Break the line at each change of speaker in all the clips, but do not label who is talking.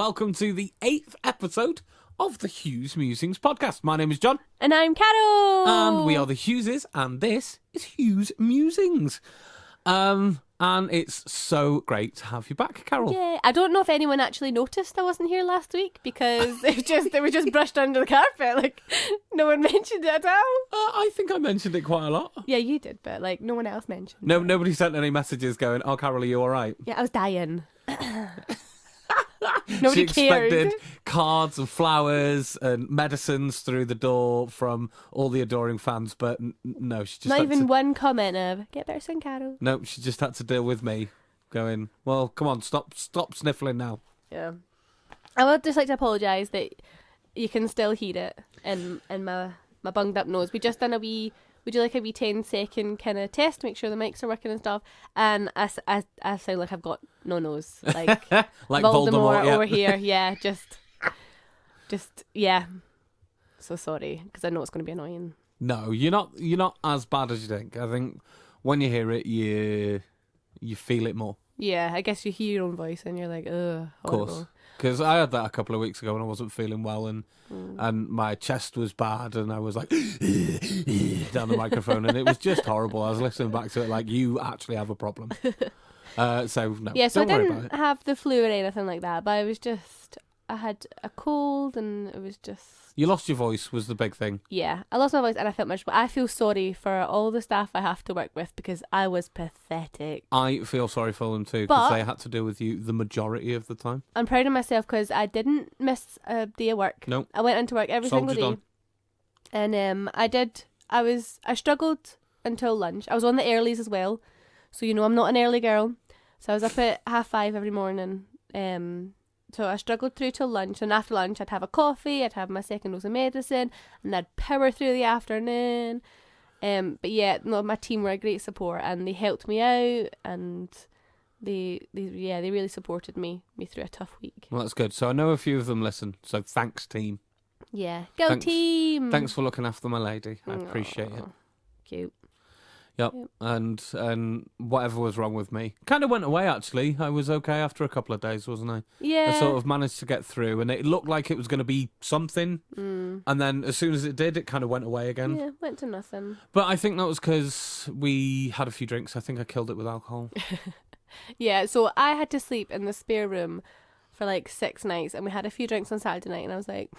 welcome to the 8th episode of the Hughes Musings podcast. My name is John.
And I'm Carol.
And we are the Hugheses, and this is Hughes Musings. And it's so great to have you back, Carol.
Yeah, I don't know if anyone actually noticed I wasn't here last week because it was just brushed under the carpet. Like, no one mentioned it at all.
I think I mentioned it quite a lot.
Yeah, you did, but like no one else mentioned it.
Nobody sent any messages going, "Oh, Carol, are you all right?"
Yeah, I was dying.
She
Nobody
expected
cared.
cards and flowers and medicines through the door from all the adoring fans, but no, she just
Not
had
even
to...
one comment of "Get better soon, Carol."
No, she just had to deal with me going, well, come on, stop sniffling now.
Yeah, I would just like to apologise that you can still hear it in my bunged up nose. We just done a wee. We do like a wee 10-second kind of test to make sure the mics are working and stuff. And I sound like I've got no nose, like
Like
Voldemort
yeah.
over here. Yeah, just yeah. So sorry, because I know it's going to be annoying.
No, you're not as bad as you think. I think when you hear it, you feel it more.
Yeah, I guess you hear your own voice and you're like, ugh,
Of course.
horrible.
Because I had that a couple of weeks ago when I wasn't feeling well and my chest was bad and I was like down the microphone and it was just horrible. I was listening back to it like, you actually have a problem. So no,
Yeah, so I
don't worry about
didn't
it.
have the flu or anything like that, but I had a cold and it was just...
You lost your voice was the big thing.
Yeah, I lost my voice and I felt miserable. I feel sorry for all the staff I have to work with because I was pathetic.
I feel sorry for them too because
But-
they had to deal with you the majority of the time.
I'm proud of myself because I didn't miss a day of work.
Nope.
I went into work every
Soldier
single day. And I struggled until lunch. I was on the earlies as well. So, I'm not an early girl. So I was up at 5:30 every morning. So I struggled through till lunch. And after lunch, I'd have a coffee. I'd have my second dose of medicine. And I'd power through the afternoon. But yeah, no, my team were a great support. And they helped me out. And they really supported me through a tough week.
Well, that's good. So I know a few of them listen. So thanks, team.
Yeah. Go
Thanks.
team!
Thanks for looking after my lady. I appreciate it.
Aw, cute.
Yep. And whatever was wrong with me kind of went away, actually. I was okay after a couple of days, wasn't I?
Yeah.
I sort of managed to get through, and it looked like it was going to be something. And then as soon as it did, it kind of went away again.
Yeah, went to nothing.
But I think that was because we had a few drinks. I think I killed it with alcohol.
Yeah, so I had to sleep in the spare room for like 6 nights, and we had a few drinks on Saturday night, and I was like,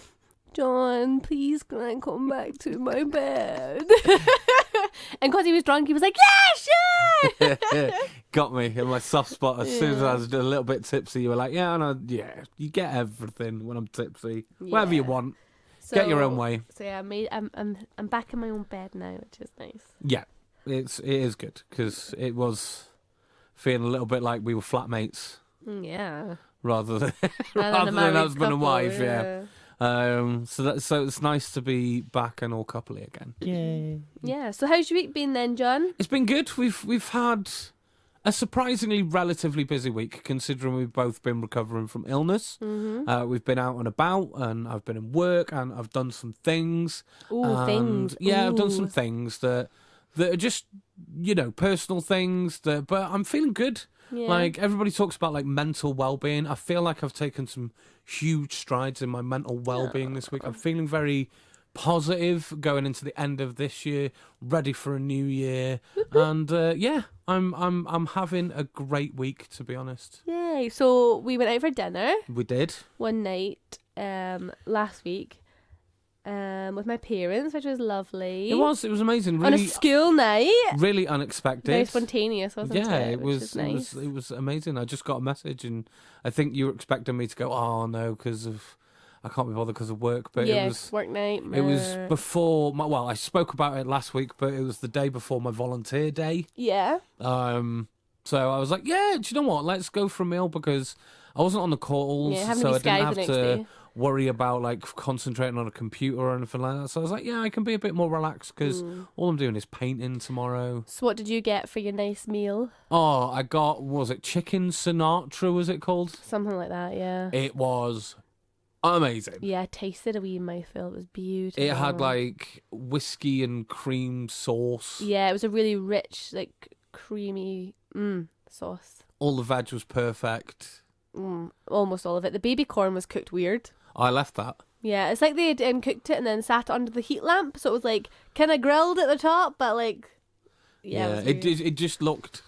John, please can I come back to my bed? And because he was drunk, he was like, yeah, sure!
Got me in my soft spot. As soon as I was a little bit tipsy, you were like, yeah, you get everything when I'm tipsy. Whatever you want. Get your own way.
So yeah, I'm back in my own bed now, which is nice.
Yeah, it is good because it was feeling a little bit like we were flatmates
Yeah.
rather than
Rather than a married
husband and
couple,
wife. Yeah. So it's nice to be back and all coupley again. Yay!
Yeah. So how's your week been then, John?
It's been good. We've had a surprisingly relatively busy week considering we've both been recovering from illness. We've been out and about, and I've been in work, and I've done some things.
Ooh, things.
Yeah, I've done some
Ooh.
things that are just personal things but I'm feeling good.
Yeah.
Like everybody talks about like mental well-being. I feel like I've taken some huge strides in my mental well-being this week. I'm feeling very positive going into the end of this year, ready for a new year, and I'm having a great week, to be honest.
Yay. So we went out for dinner
We did.
one night last week with my parents, which was lovely.
It was amazing.
On a
Really,
school night.
really unexpected.
Very spontaneous, wasn't it?
Yeah, it
Which
was.
nice.
It was amazing. I just got a message, and I think you were expecting me to go, "Oh no," because I can't be bothered because of work. But
yeah,
it was.
work night.
It was before my. Well, I spoke about it last week, but it was the day before my volunteer day.
Yeah.
So I was like, "Yeah, do you know what? Let's go for a meal," because I wasn't on the calls,
Yeah, having
so I
these guys
didn't have
the next
to
day.
worry about like concentrating on a computer or anything like that. So I was like, "Yeah, I can be a bit more relaxed because all I'm doing is painting tomorrow."
So what did you get for your nice meal?
Oh, I got, what was it, chicken Sinatra, was it called?
Something like that, yeah.
It was amazing.
Yeah, I tasted a wee mouthful. It was beautiful.
It had like whiskey and cream sauce.
Yeah, it was a really rich, like creamy sauce.
All the veg was perfect.
almost all of it. The baby corn was cooked weird.
I left that.
Yeah, it's like they had cooked it and then sat it under the heat lamp, so it was like kind of grilled at the top, but like, yeah,
it just looked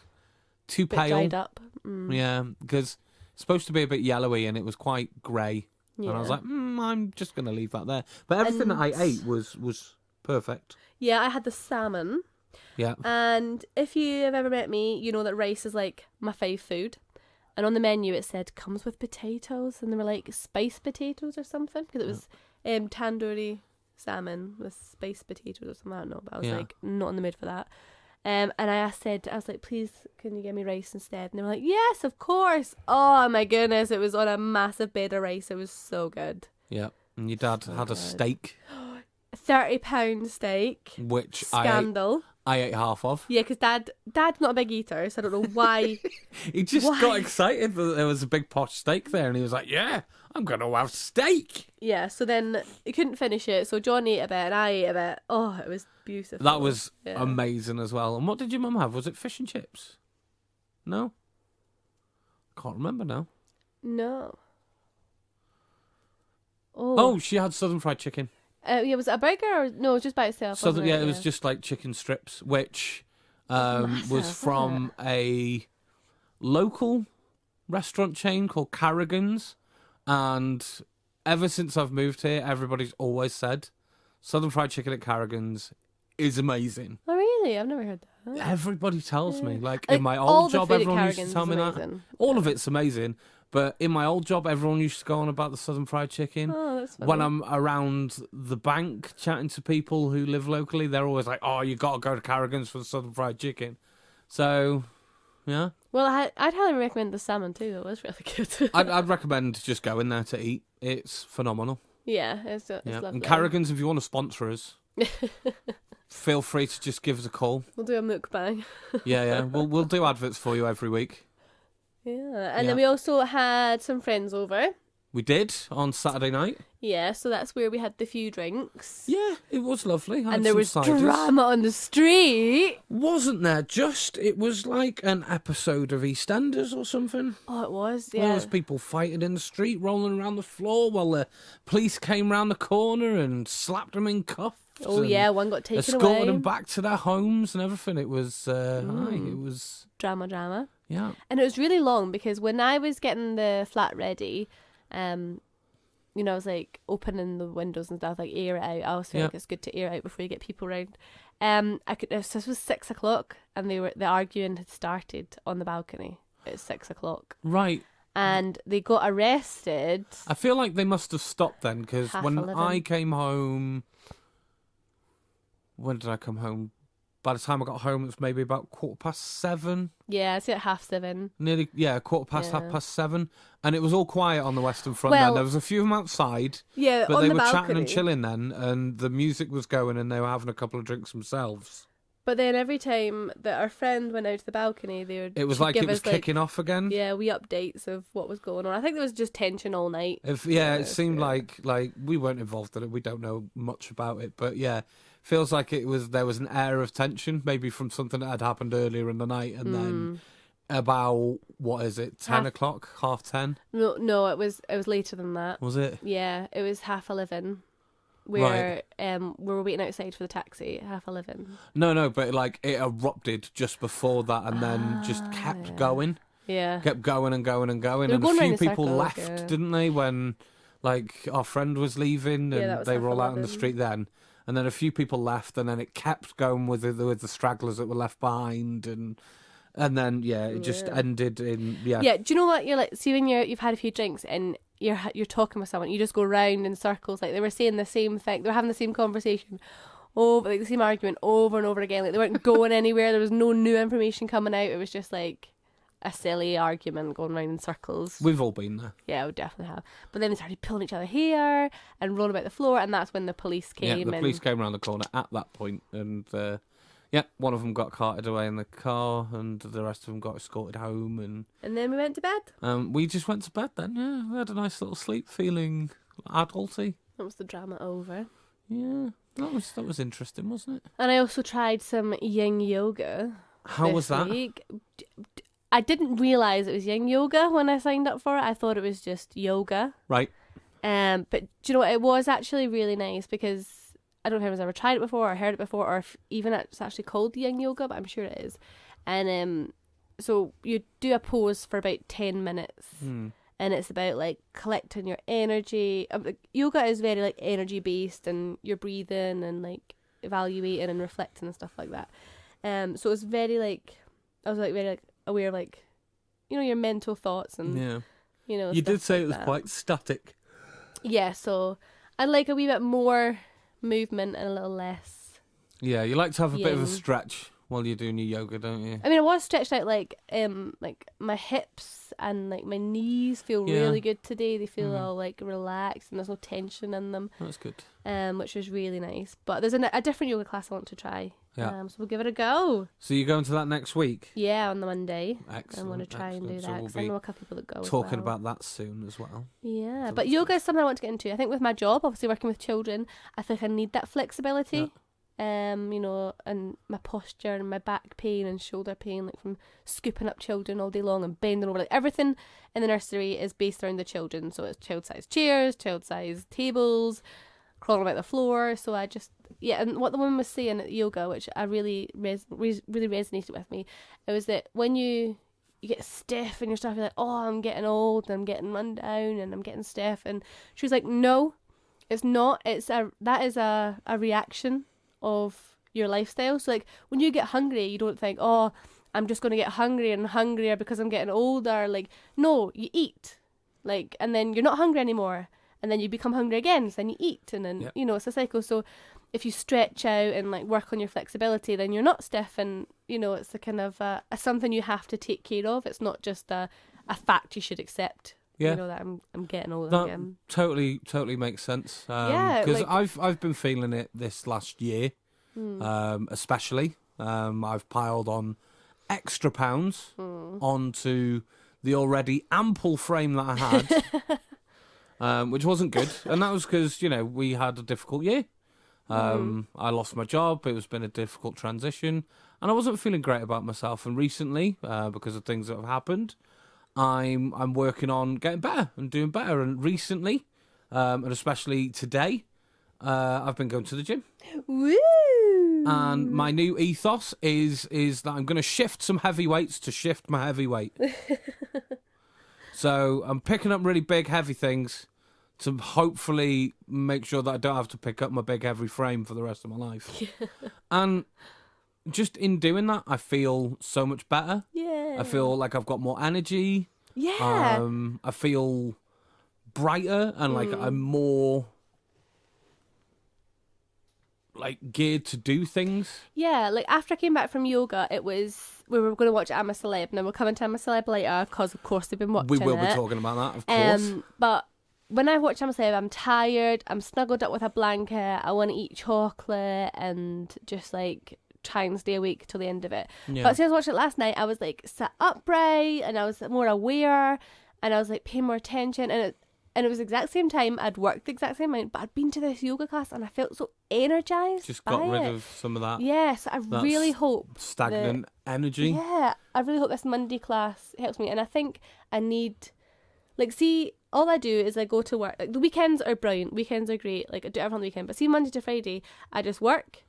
too pale.
Dried up.
Yeah, because it's supposed to be a bit yellowy and it was quite grey.
Yeah.
And I was like, I'm just going to leave that there. But everything that I ate was perfect.
Yeah, I had the salmon.
Yeah.
And if you have ever met me, you know that rice is like my fave food. And on the menu it said comes with potatoes, and they were like spiced potatoes or something, because it was tandoori salmon with spiced potatoes or something. I don't know, but I was like not in the mood for that. And I was like, please, can you give me rice instead? And they were like, yes, of course. Oh my goodness, it was on a massive bed of rice. It was so good.
Yeah, and your dad had a steak.
£30 steak.
Which
scandal.
I ate half of.
Yeah, because Dad's not a big eater, so I don't know why.
He just got excited that there was a big posh steak there, and he was like, yeah, I'm going to have steak.
Yeah, so then he couldn't finish it, so John ate a bit and I ate a bit. Oh, it was beautiful.
That was amazing as well. And what did your mum have? Was it fish and chips? No? I can't remember now.
No.
Oh, she had southern fried chicken.
Yeah, was it a burger or no? It was just by itself.
Southern, it was just like chicken strips, which was from a local restaurant chain called Carrigan's, and ever since I've moved here, everybody's always said southern fried chicken at Carrigan's is amazing.
Oh really? I've never heard that.
Everybody tells me, like in my old job, everyone used to tell me that. All of it's amazing. But in my old job, everyone used to go on about the southern fried chicken.
Oh, that's funny.
When I'm around the bank chatting to people who live locally, they're always like, oh, you got to go to Carrigan's for the southern fried chicken. So, yeah.
Well, I'd highly recommend the salmon too. It was really good.
I'd recommend just going there to eat. It's phenomenal.
Yeah, it's lovely.
And Carrigan's, if you want to sponsor us, feel free to just give us a call.
We'll do a mukbang.
Yeah. We'll do adverts for you every week.
Yeah, and then we also had some friends over.
We did on Saturday night.
Yeah, so that's where we had the few drinks.
Yeah, it was lovely.
And there was drama on the street.
Wasn't there? It was like an episode of EastEnders or something.
Oh, it was, yeah.
There was people fighting in the street, rolling around the floor while the police came round the corner and slapped them in cuffs.
Oh, yeah, one got taken away.
Escorted them back to their homes and everything. It was, it was...
Drama.
Yeah.
And it was really long because when I was getting the flat ready, I was like opening the windows and stuff, like air it out. I always feel like it's good to air out before you get people around. This was 6 o'clock and the arguing had started on the balcony at 6 o'clock.
Right.
And they got arrested.
I feel like they must have stopped then because when
11.
I came home... When did I come home? By the time I got home, it was maybe about 7:15.
Yeah, it's at 7:30.
Nearly, 7:15. And it was all quiet on the Western Front
Well,
then. There was a few of them outside.
Yeah,
but
on
they
the
were
balcony.
chatting and chilling then, and the music was going, and they were having a couple of drinks themselves.
But then every time that our friend went out to the balcony,
it was like it was kicking off again.
Yeah, updates of what was going on. I think there was just tension all night.
It seemed like we weren't involved in it. We don't know much about it, but yeah. Feels like there was an air of tension, maybe from something that had happened earlier in the night, and then about 10 o'clock, 10:30?
No, it was later than that.
Was it?
Yeah, it was 11:30. Where we were waiting outside for the taxi at 11:30.
No, but like it erupted just before that, and then just kept going.
Yeah,
kept going and going and going, and a few people left, didn't they? When like our friend was leaving, and they were all out in the street then. And then a few people left, and then it kept going with the stragglers that were left behind, and then it just ended in
Yeah, do you know what you're like? See, when you've had a few drinks and you're talking with someone, you just go round in circles. Like they were saying the same thing, they were having the same conversation, the same argument over and over again. Like they weren't going anywhere. There was no new information coming out. It was just like a silly argument going round in circles.
We've all been there.
Yeah, we definitely have. But then they started pulling each other hair and rolling about the floor, and that's when the police came.
Yeah, the police came around the corner at that point, and one of them got carted away in the car, and the rest of them got escorted home,
and then we went to bed.
We just went to bed then. Yeah, we had a nice little sleep, feeling adulty.
That was the drama over.
Yeah, that was interesting, wasn't it?
And I also tried some yin yoga.
How was that?
Week. I didn't realise it was yin yoga when I signed up for it. I thought it was just yoga.
Right.
But do you know what? It was actually really nice because I don't know if anyone's ever tried it before or heard it before, or if even it's actually called yin yoga, but I'm sure it is. And so you do a pose for about 10 minutes. And it's about like collecting your energy. Yoga is very like energy based, and you're breathing and like evaluating and reflecting and stuff like that. So it's very like, I was like very like aware of like, you know, your mental thoughts and you know.
You did say
like
it was
that.
quite static.
Yeah, so I'd like a wee bit more movement and a little less.
Yeah, you like to have a bit of a
Yin.
stretch while you're doing your yoga, don't you?
I mean, I was stretched out like my hips and like my knees feel really good today. They feel all like relaxed and there's no tension in them.
That's good.
Which is really nice. But there's a different yoga class I want to try.
Yeah.
So we'll give it a go.
So you're going to that next week?
Yeah, on the Monday.
Excellent.
I'm going to try and do
So
that
we'll
because I
be
know a couple people that go.
talking
as well.
about that soon as well.
Yeah,
So
but
that's
yoga
good.
is something I want to get into. I think with my job, obviously working with children, I think I need that flexibility. You know, and my posture and my back pain and shoulder pain, like from scooping up children all day long and bending over. Like everything in the nursery is based around the children. So it's child-sized chairs, child-sized tables, crawling about the floor. So I just, and what the woman was saying at yoga, which I really really resonated with me, it was that when you get stiff and your stuff, you're like, oh, I'm getting old and I'm getting run down and I'm getting stiff. And she was like, no, it's not. That is a reaction of your lifestyle. So like when you get hungry, you don't think, oh, I'm just going to get hungrier and hungrier because I'm getting older. Like, no, you eat, like, and then you're not hungry anymore, and then you become hungry again, so then you eat, and then you know, it's a cycle. So if you stretch out and like work on your flexibility, then you're not stiff, and you know, it's a kind of a something you have to take care of. It's not just a fact you should accept.
Yeah.
You know that I'm getting older
That
again.
totally makes sense.
Yeah,
because
like-
I've been feeling it this last year, especially. I've piled on extra pounds onto the already ample frame that I had, which wasn't good, and that was because you know we had a difficult year. I lost my job. It was been a difficult transition, and I wasn't feeling great about myself. And recently, because of things that have happened, I'm working on getting better and doing better. And recently, and especially today, I've been going to the gym.
Woo!
And my new ethos is that I'm going to shift some heavy weights to shift my heavy weight. So I'm picking up really big, heavy things to hopefully make sure that I don't have to pick up my big, heavy frame for the rest of my life. And just in doing that, I feel so much better.
Yeah.
I feel like I've got more energy.
Yeah.
I feel brighter and like I'm more like geared to do things.
Yeah, like after I came back from yoga, we were going to watch I'm a Celeb, and then we'll come into I'm a Celeb later because of course they've been watching
We will
it.
be talking about that, of course.
But when I watch I'm a Celeb, I'm tired, I'm snuggled up with a blanket, I want to eat chocolate and just like try and stay awake till the end of it.
Yeah.
But since I watched it last night, I was like sat upright and I was more aware and I was like paying more attention, and it was the exact same time I'd worked the exact same amount, but I'd been to this yoga class and I felt so energized.
Just
by
got rid
it.
of some of that
Yes, I
That's
really hope
stagnant energy.
Yeah, I really hope this Monday class helps me, and I think I need, like, see, all I do is I go to work. Like the weekends are brilliant. Weekends are great. Like I do everything on the weekend, but see, Monday to Friday, I just work,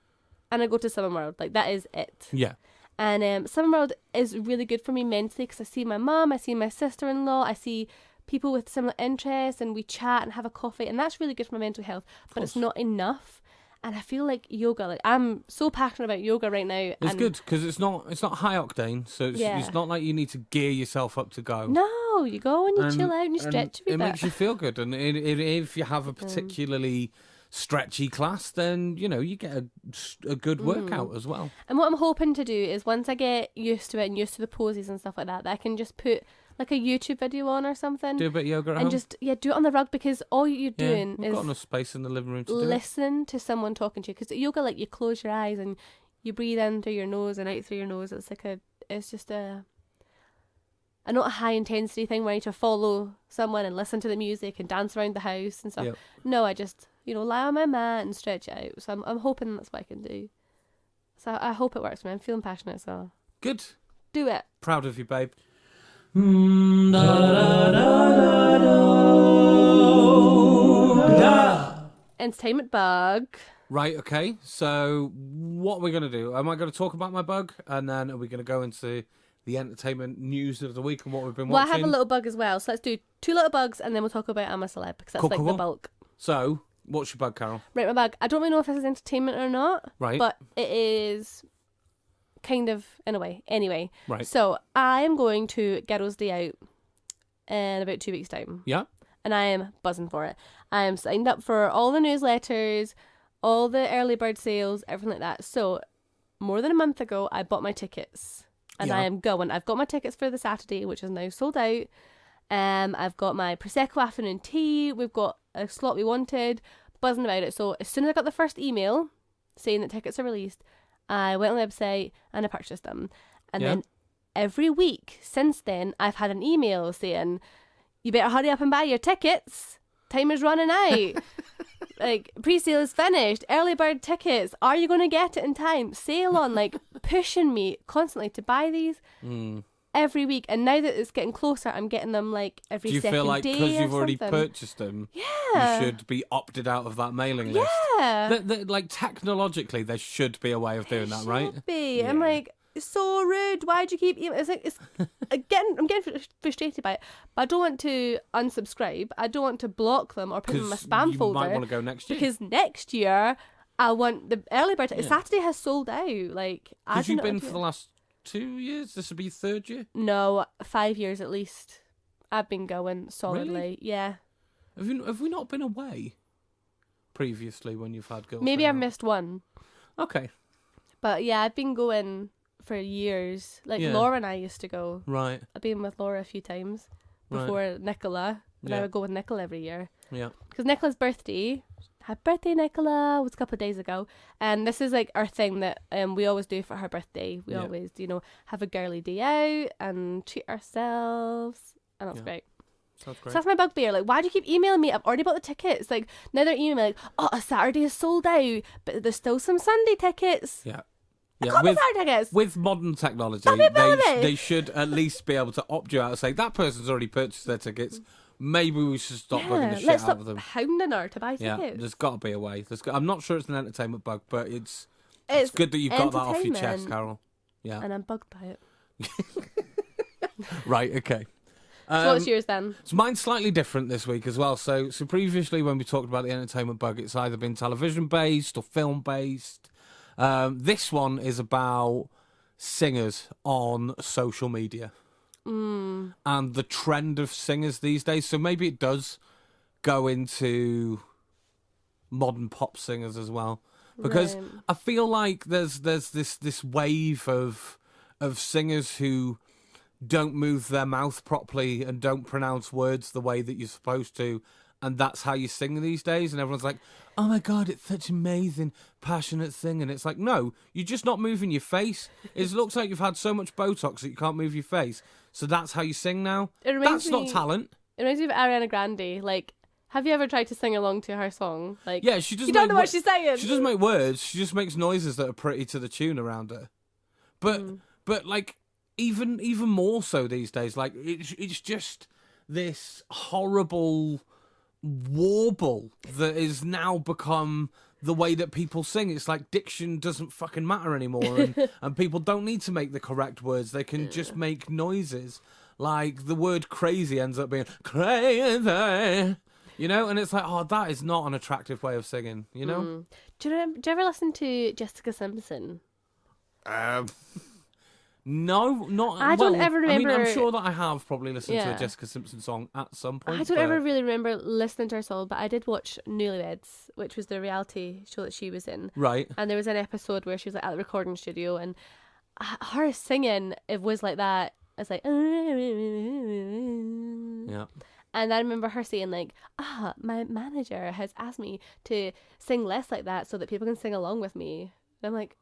and I go to Summer World. Like that is it.
Yeah.
And Summer World is really good for me mentally because I see my mum, I see my sister-in-law, I see people with similar interests, and we chat and have a coffee, and that's really good for my mental health. But it's not enough, and I feel like yoga. Like I'm so passionate about yoga right now.
It's good because it's not high octane, so it's not like you need to gear yourself up to go.
No, you go and you chill out and you stretch a bit.
It makes you feel good, and if you have a particularly stretchy class, then you know you get a good workout as well.
And what I'm hoping to do is once I get used to it and used to the poses and stuff like that I can just put like a YouTube video on or something.
Do a bit of yoga at
and
home.
just do it on the rug, because all you're doing
we've got
is
enough space in the living room to do it.
listen to someone talking to you. Because yoga, like you close your eyes and you breathe in through your nose and out through your nose. It's just a not a high intensity thing where you need to follow someone and listen to the music and dance around the house and stuff.
Yep.
No, I just lie on my mat and stretch it out. So I'm hoping that's what I can do. So I hope it works for me. I'm feeling passionate, so
Good.
do it.
Proud of you, babe.
Entertainment bug.
Right, okay. So what are we going to do? Am I going to talk about my bug? And then are we going to go into the entertainment news of the week and what we've been
Well,
watching?
I have a little bug as well. So let's do 2 little bugs and then we'll talk about I'm a Celeb because that's the bulk.
So, what's your bug, Carol?
Right, my bug. I don't really know if this is entertainment or not.
Right.
But it is kind of, in a way. Anyway.
Right.
So, I am going to Girls' Day Out in about 2 weeks' time.
Yeah.
And I am buzzing for it. I am signed up for all the newsletters, all the early bird sales, everything like that. So, more than a month ago, I bought my tickets. And I am going. I've got my tickets for the Saturday, which is now sold out. I've got my Prosecco afternoon tea. We've got a slot we wanted. Buzzing about it. So, as soon as I got the first email saying that tickets are released, I went on the website and I purchased them. And then every week since then, I've had an email saying, you better hurry up and buy your tickets. Time is running out. Like, pre-sale is finished. Early bird tickets. Are you going to get it in time? Sale on. Like, pushing me constantly to buy these every week. And now that it's getting closer, I'm getting them, like, every second day.
Do you feel like because you've already purchased them, you should be opted out of that mailing list?
Yeah.
Like, technologically, there should be a way of doing that, right?
Should be.
Yeah.
I'm like, it's so rude. Why'd you keep... It's like, I'm getting frustrated by it. But I don't want to unsubscribe. I don't want to block them or put them in my spam folder.
You might want to go next year.
Because next year, I want the early bird... Saturday has sold out. Like,
Because you've been for the last 2 years? This will be 3rd year?
No, 5 years at least. I've been going solidly.
Really?
Yeah.
Have we not been away previously when you've had girls?
Maybe I missed one.
Okay.
But yeah, I've been going for years. Like, Laura and I used to go.
Right.
I've been with Laura a few times before Nicola. And I would go with Nicola every year.
Yeah.
Because Nicola's birthday, happy birthday, Nicola, was a couple of days ago. And this is like our thing that we always do for her birthday. We always, have a girly day out and treat ourselves. And that's great.
That's great.
So that's my bugbear. Like, why do you keep emailing me? I've already bought the tickets. Like, now they're emailing me like, oh, a Saturday is sold out, but there's still some Sunday tickets.
Yeah.
With
modern technology, they should at least be able to opt you out and say, that person's already purchased their tickets. Maybe we should stop bugging the shit
let's
out
stop
of them.
Hounding her to buy tickets.
Yeah, there's got to be a way. I'm not sure it's an entertainment bug, but it's good that you've got that off your chest, Carol. Yeah.
And I'm bugged by it.
Right, okay.
So what's yours then?
So mine's slightly different this week as well. So previously when we talked about the entertainment bug, it's either been television-based or film-based. This one is about singers on social media. And the trend of singers these days. So maybe it does go into modern pop singers as well. Because I feel like there's this wave of singers who don't move their mouth properly and don't pronounce words the way that you're supposed to, and that's how you sing these days. And everyone's like, oh my God, it's such amazing, passionate singing. It's like, no, you're just not moving your face. It looks like you've had so much Botox that you can't move your face. So that's how you sing now? That's not talent.
It reminds me of Ariana Grande. Like, have you ever tried to sing along to her song? Like,
yeah, she doesn't.
You don't know what she's saying.
She doesn't make words. She just makes noises that are pretty to the tune around her. But like, even more so these days, like it's just this horrible warble that is now become the way that people sing. It's like diction doesn't fucking matter anymore, and people don't need to make the correct words. They can just make noises. Like the word crazy ends up being crazy, and it's like, oh, that is not an attractive way of singing,
Do you ever listen to Jessica Simpson?
No, not.
I don't ever remember.
I mean, I'm sure that I have probably listened to a Jessica Simpson song at some point.
I don't ever really remember listening to her song, but I did watch Newlyweds, which was the reality show that she was in.
Right.
And there was an episode where she was like at the recording studio, and her singing, it was like that. It's like,
yeah.
And I remember her saying like, my manager has asked me to sing less like that so that people can sing along with me. And I'm like,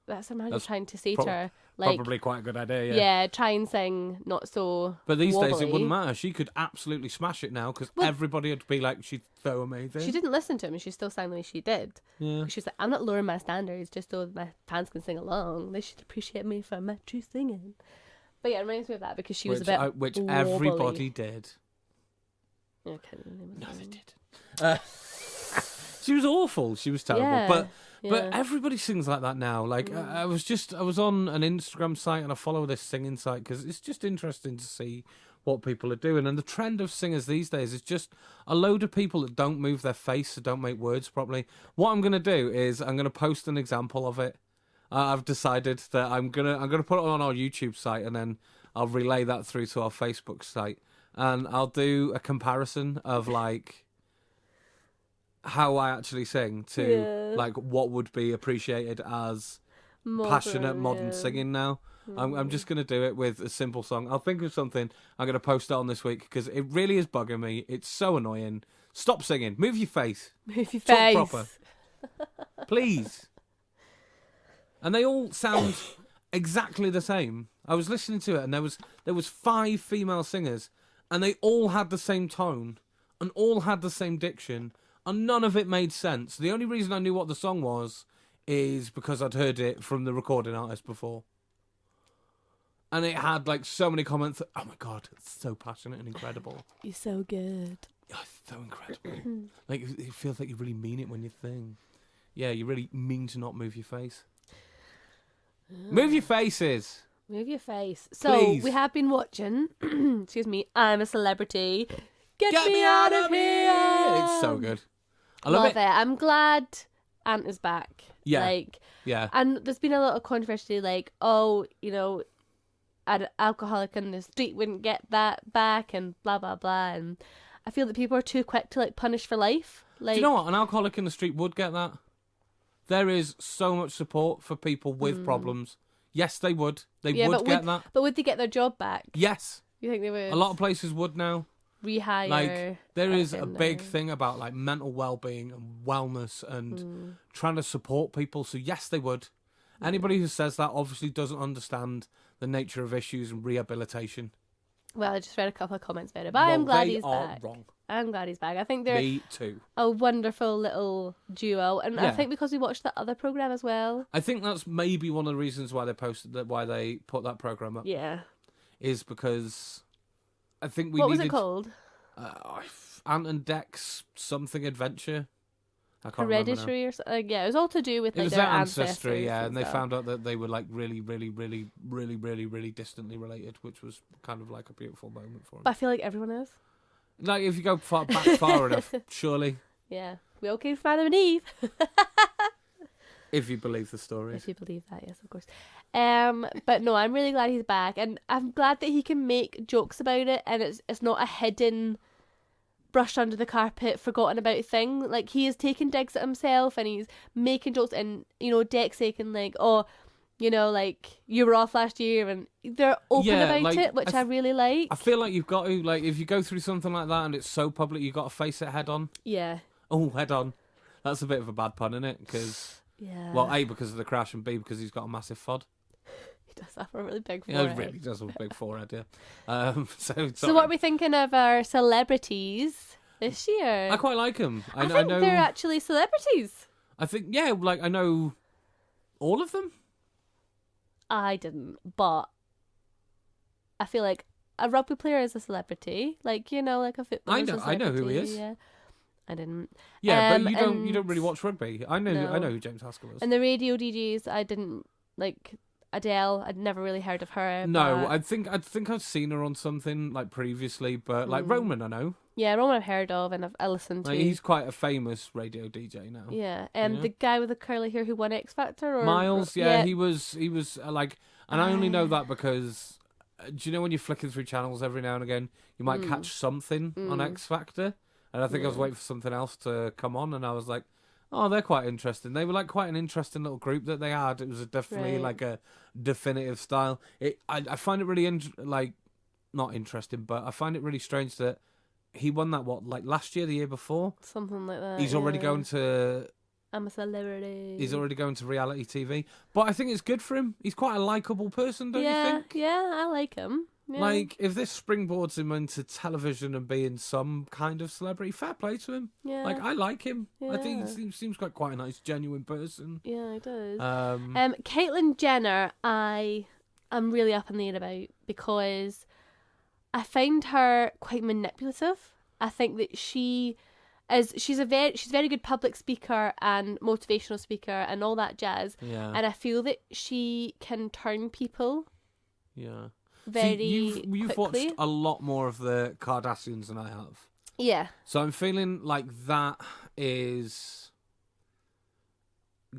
that's what I'm trying to say to her. Like,
probably quite a good idea, yeah.
Yeah, try and sing not so
But these
wobbly.
days it wouldn't matter. She could absolutely smash it now because everybody would be like, she's so amazing.
She didn't listen to him and she still sang the way she did.
Yeah.
She was like, I'm not lowering my standards just so my fans can sing along. They should appreciate me for my true singing. But yeah, it reminds me of that because she was a bit
which
wobbly.
everybody did.
Yeah, I can't remember.
No, they did. She was awful. She was terrible.
Yeah,
But everybody sings like that now. Like I was on an Instagram site and I follow this singing site because it's just interesting to see what people are doing. And the trend of singers these days is just a load of people that don't move their face, that don't make words properly. What I'm gonna do is I'm gonna post an example of it. I've decided that I'm gonna put it on our YouTube site and then I'll relay that through to our Facebook site and I'll do a comparison of like how I actually sing to like what would be appreciated as passionate modern singing now. I'm just going to do it with a simple song. I'll think of something. I'm going to post it on this week because it really is bugging me. It's so annoying. Stop singing. Move your face.
Move your
Talk
face.
proper. Please. And they all sound exactly the same. I was listening to it and there was 5 female singers and they all had the same tone and all had the same diction and none of it made sense. The only reason I knew what the song was is because I'd heard it from the recording artist before. And it had like so many comments. Oh my God, it's so passionate and incredible.
You're so good.
Oh, it's so incredible. Like it feels like you really mean it when you sing. Yeah, you really mean to not move your face. Move your faces.
Move your face. So
Please.
we have been watching. Excuse me. I'm a Celebrity. Get me out of here.
It's so good. I love it.
I'm glad Ant is back.
Yeah.
Like,
yeah.
And there's been a lot of controversy, like, oh, you know, an alcoholic on the street wouldn't get that back, and blah blah blah. And I feel that people are too quick to like punish for life. Like,
do you know what? An alcoholic in the street would get that. There is so much support for people with problems. Yes, they would. They would get that.
But would they get their job back?
Yes.
You think they would?
A lot of places would now.
Rehire.
Like, there is a big thing about like mental well-being and wellness and trying to support people. So yes, they would. Anybody who says that obviously doesn't understand the nature of issues and rehabilitation.
Well, I just read a couple of comments about it, but I'm glad he's back.
Wrong.
I'm glad he's back. I think they're
Me too.
a wonderful little duo, and I think because we watched that other program as well.
I think that's maybe one of the reasons why they posted that, why they put that program up.
Yeah,
is because I think we
What
needed...
was it called?
Ant and Dec's something adventure. I can't remember now.
Hereditary or something. Yeah, it was all to do with
It
like
was
their
their ancestry, yeah, and they
stuff.
found out that they were like really, really, really, really, really, really distantly related, which was kind of like a beautiful moment for them.
But I feel like everyone is.
Like if you go far enough, surely.
Yeah, we all came from Adam and Eve.
If you believe the stories.
If you believe that, yes, of course. But no, I'm really glad he's back, and I'm glad that he can make jokes about it, and it's not a hidden, brushed under the carpet, forgotten about thing. Like, he is taking digs at himself, and he's making jokes, and you know, Dex saying like, oh, you know, like you were off last year, and they're open about
like,
it, which I really like.
I feel like you've got to, like, if you go through something like that and it's so public, you've got to face it head on.
Yeah.
Oh, head on. That's a bit of a bad pun, isn't it? Because, well, A, because of the crash, and B, because he's got a massive FOD.
He does have a really big forehead.
Yeah, he really does have a big forehead, yeah.
So what are we thinking of our celebrities this year?
I quite like them.
I think
know,
they're actually celebrities.
I think, yeah, like, I know all of them.
I didn't, but I feel like a rugby player is a celebrity. Like, you know, like a footballer.
I know who he is.
Yeah. I didn't.
Yeah, but you don't really watch rugby. I know who James Haskell is.
And the radio DJs, I didn't like. Adele, I'd never really heard of her.
No, I think I've seen her on something like previously, but like Roman, I know.
Yeah, Roman I've heard of and I listened to.
Like, he's quite a famous radio DJ now.
Yeah, and the guy with the curly hair who won X Factor, or
Miles, yeah. he was like, and I only know that because do you know when you're flicking through channels every now and again, you might catch something on X Factor, and I think I was waiting for something else to come on, and I was like, oh, they're quite interesting. They were like quite an interesting little group that they had. It was definitely like a definitive style. I find it really not interesting, but I find it really strange that he won that like last year, the year before,
something like that.
He's already going to.
I'm a celebrity.
He's already going to reality TV, but I think it's good for him. He's quite a likable person, don't you think?
Yeah, I like him. Yeah.
Like, if this springboards him into television and being some kind of celebrity, fair play to him.
Yeah.
Like, I like him.
Yeah.
I think he seems quite a nice, genuine person.
Yeah, he does.
Um,
Caitlyn Jenner, I I'm really up in the air about, because I find her quite manipulative. I think that she's a very good public speaker and motivational speaker and all that jazz.
Yeah.
And I feel that she can turn people very
you've
quickly.
watched a lot more of the Kardashians than I have.
Yeah.
So I'm feeling like that is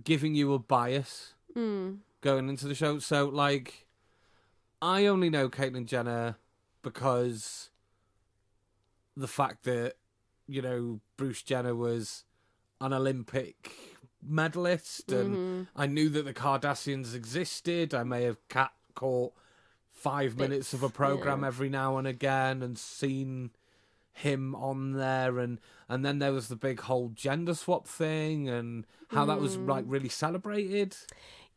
giving you a bias going into the show. So, like, I only know Caitlyn Jenner because the fact that, you know, Bruce Jenner was an Olympic medalist, and I knew that the Kardashians existed. I may have caught 5 minutes of a program every now and again and seen him on there, and then there was the big whole gender swap thing and how that was like really celebrated.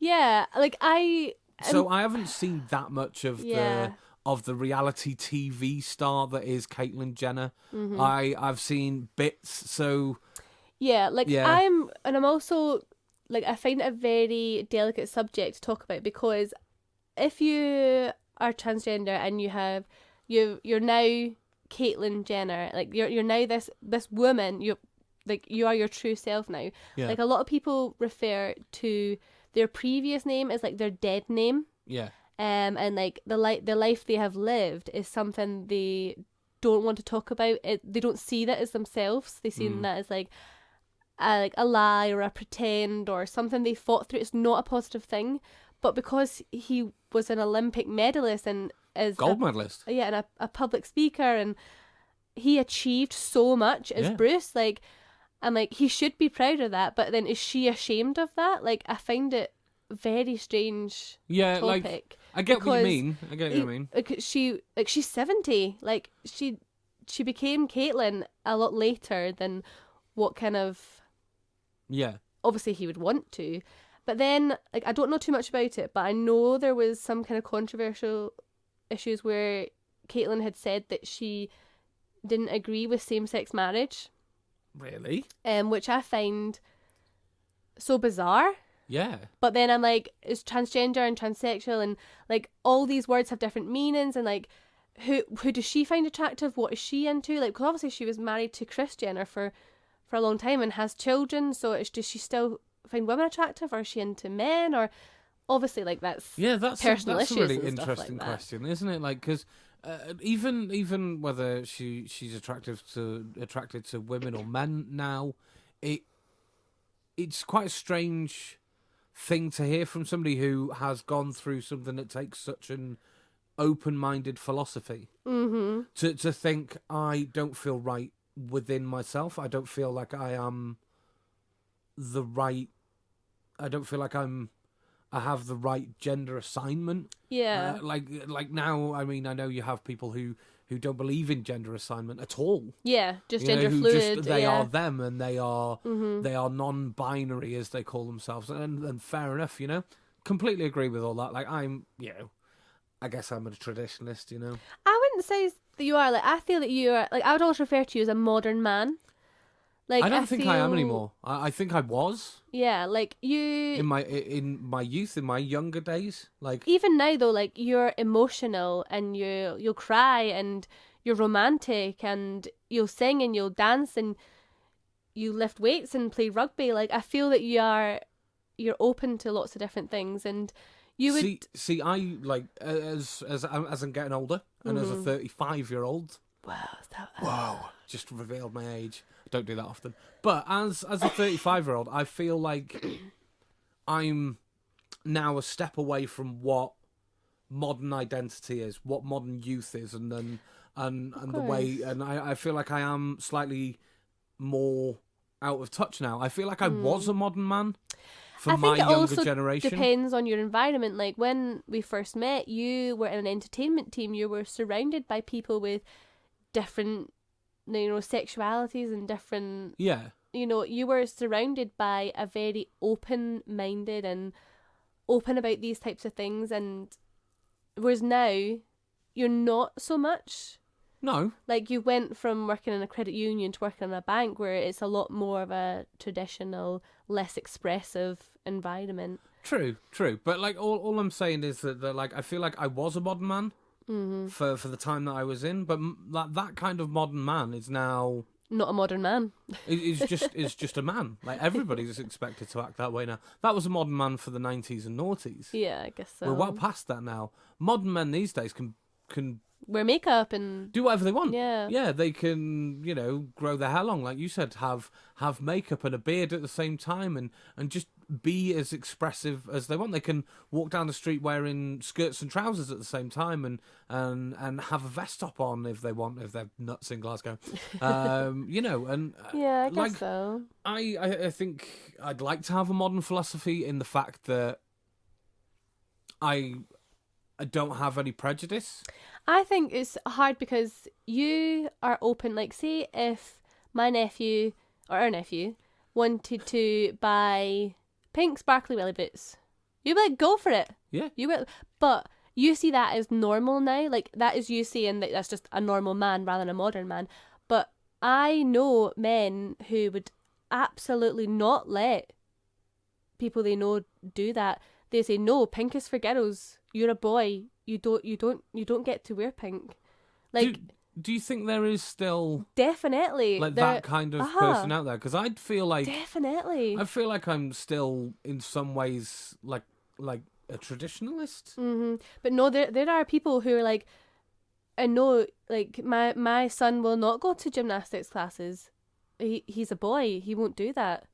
Yeah, like
So I haven't seen that much of the reality TV star that is Caitlyn Jenner. I've seen bits. So
I'm also like, I find it a very delicate subject to talk about, because if you are transgender and you're now Caitlyn Jenner, like you're now this woman, you are your true self now.
Yeah.
Like, a lot of people refer to their previous name as like their dead name.
Yeah.
And like the life they have lived is something they don't want to talk about. They don't see that as themselves. They see that as like a lie or a pretend or something they fought through. It's not a positive thing. But because he was an Olympic medalist and as
gold medalist,
and a public speaker, and he achieved so much as Bruce, like, I'm like, he should be proud of that. But then, is she ashamed of that? Like, I find it very strange.
Yeah,
topic,
like, I get what you mean.
Like, she's 70. Like, she became Caitlyn a lot later than what kind of obviously he would want to. But then, like, I don't know too much about it, but I know there was some kind of controversial issues where Caitlyn had said that she didn't agree with same-sex marriage.
Really?
Which I find so bizarre.
Yeah.
But then I'm like, it's transgender and transsexual, and like all these words have different meanings, and like who does she find attractive? What is she into? Like, because obviously she was married to Kris Jenner for a long time and has children, so does she still find women attractive, or is she into men? Or obviously, like, that's personal
that's
issues.
A really
and
interesting
stuff like
question, isn't it? Like, because even whether she's attracted to women or men now, it's quite a strange thing to hear from somebody who has gone through something that takes such an open-minded philosophy. To think, I don't feel right within myself. I don't feel like I am the right. I don't feel like I have the right gender assignment.
Yeah.
Like now, I mean, I know you have people who don't believe in gender assignment at all.
Yeah, just
you know,
gender fluid.
They are them, and they are non-binary, as they call themselves, and fair enough. You know, completely agree with all that. Like, I'm, I guess I'm a traditionalist. You know,
I wouldn't say that you are. Like, I feel that you are. Like, I would always refer to you as a modern man. Like,
I don't think I am anymore. I think I was.
Yeah, like you
in my youth, in my younger days. Like,
even now though, like, you're emotional and you'll cry and you're romantic and you'll sing and you'll dance and you lift weights and play rugby. Like, I feel that you're open to lots of different things, and you would
see. I like as I'm getting older, and as a 35-year-old. Wow! Just revealed my age. Don't do that often. But as a 35-year-old, I feel like I'm now a step away from what modern identity is, what modern youth is, and the way. And I feel like I am slightly more out of touch now. I feel like I was a modern man for my younger generation.
Depends on your environment. Like, when we first met, you were in an entertainment team. You were surrounded by people with different, sexualities and different.
Yeah.
You were surrounded by a very open-minded and open about these types of things, and whereas now you're not so much.
No.
Like, you went from working in a credit union to working in a bank, where it's a lot more of a traditional, less expressive environment.
True. But like all I'm saying is that like I feel like I was a modern man for the time that I was in, but that kind of modern man is now
Not a modern man.
is just a man. Like everybody's expected to act that way now. That was a modern man for the 90s and noughties.
Yeah, I guess so.
We're well past that now. Modern men these days can
wear makeup and
do whatever they want.
Yeah,
they can, grow their hair long, like you said, have makeup and a beard at the same time, and just be as expressive as they want. They can walk down the street wearing skirts and trousers at the same time, and have a vest top on if they want, if they're nuts in Glasgow, and
yeah, I guess so.
I think I'd like to have a modern philosophy in the fact that I don't have any prejudice.
I think it's hard because you are open. Like, say if my nephew or our nephew wanted to buy pink sparkly welly boots, you'd be like, go for it.
Yeah.
You will. But you see that as normal now. Like, that is you saying that that's just a normal man rather than a modern man. But I know men who would absolutely not let people they know do that. They say, no, pink is for girls. You're a boy. You don't get to wear pink. Like,
do you think there is still
definitely
like that kind of person out there? Because I'd feel like
definitely.
I feel like I'm still in some ways like a traditionalist.
Mm-hmm. But no, there are people who are like, I know, like my son will not go to gymnastics classes. He's a boy. He won't do that.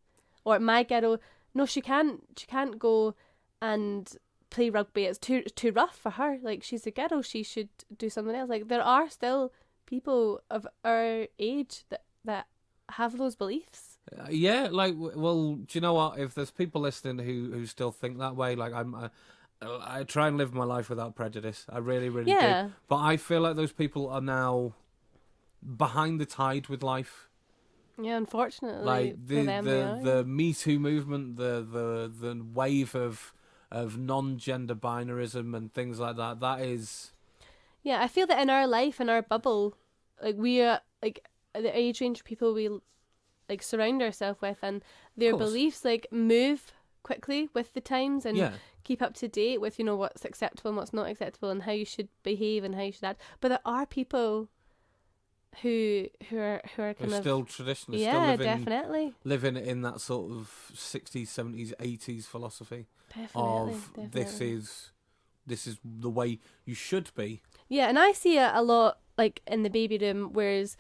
Or my girl, no, she can't go and play rugby. It's too rough for her. Like, she's a girl, she should do something else. Like, there are still people of our age that have those beliefs.
Yeah, like, well, do you know what? If there's people listening who still think that way, like, I try and live my life without prejudice. I really, really do. But I feel like those people are now behind the tide with life.
Yeah, unfortunately,
like the Me Too movement, the wave of non-gender binarism and things like that. That is.
Yeah, I feel that in our life, in our bubble, like we are like the age range of people we like surround ourselves with, and their beliefs like move quickly with the times and keep up to date with what's acceptable and what's not acceptable and how you should behave and how you should act. But there are people who are kind of
still traditional,
definitely
living in that sort of 60s, 70s, 80s philosophy
definitely.
This is the way you should be.
Yeah, and I see it a lot like in the baby room, whereas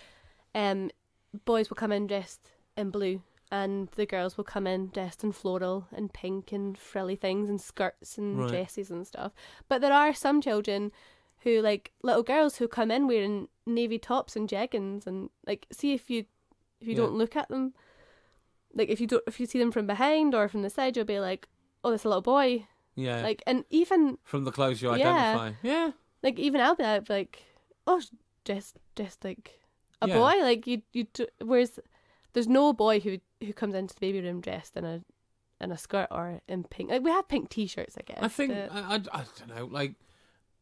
boys will come in dressed in blue and the girls will come in dressed in floral and pink and frilly things and skirts and dresses and stuff. But there are some children who, like little girls, who come in wearing navy tops and jeggings, and like, see if you don't look at them, like if you see them from behind or from the side, you'll be like, oh, that's a little boy.
Yeah.
Like, and even
from the clothes you identify. Yeah.
Like, even I'll be like, oh, dressed like a boy. Like, whereas there's no boy who comes into the baby room dressed in a skirt or in pink. Like, we have pink t-shirts, I guess.
I think I don't know. Like,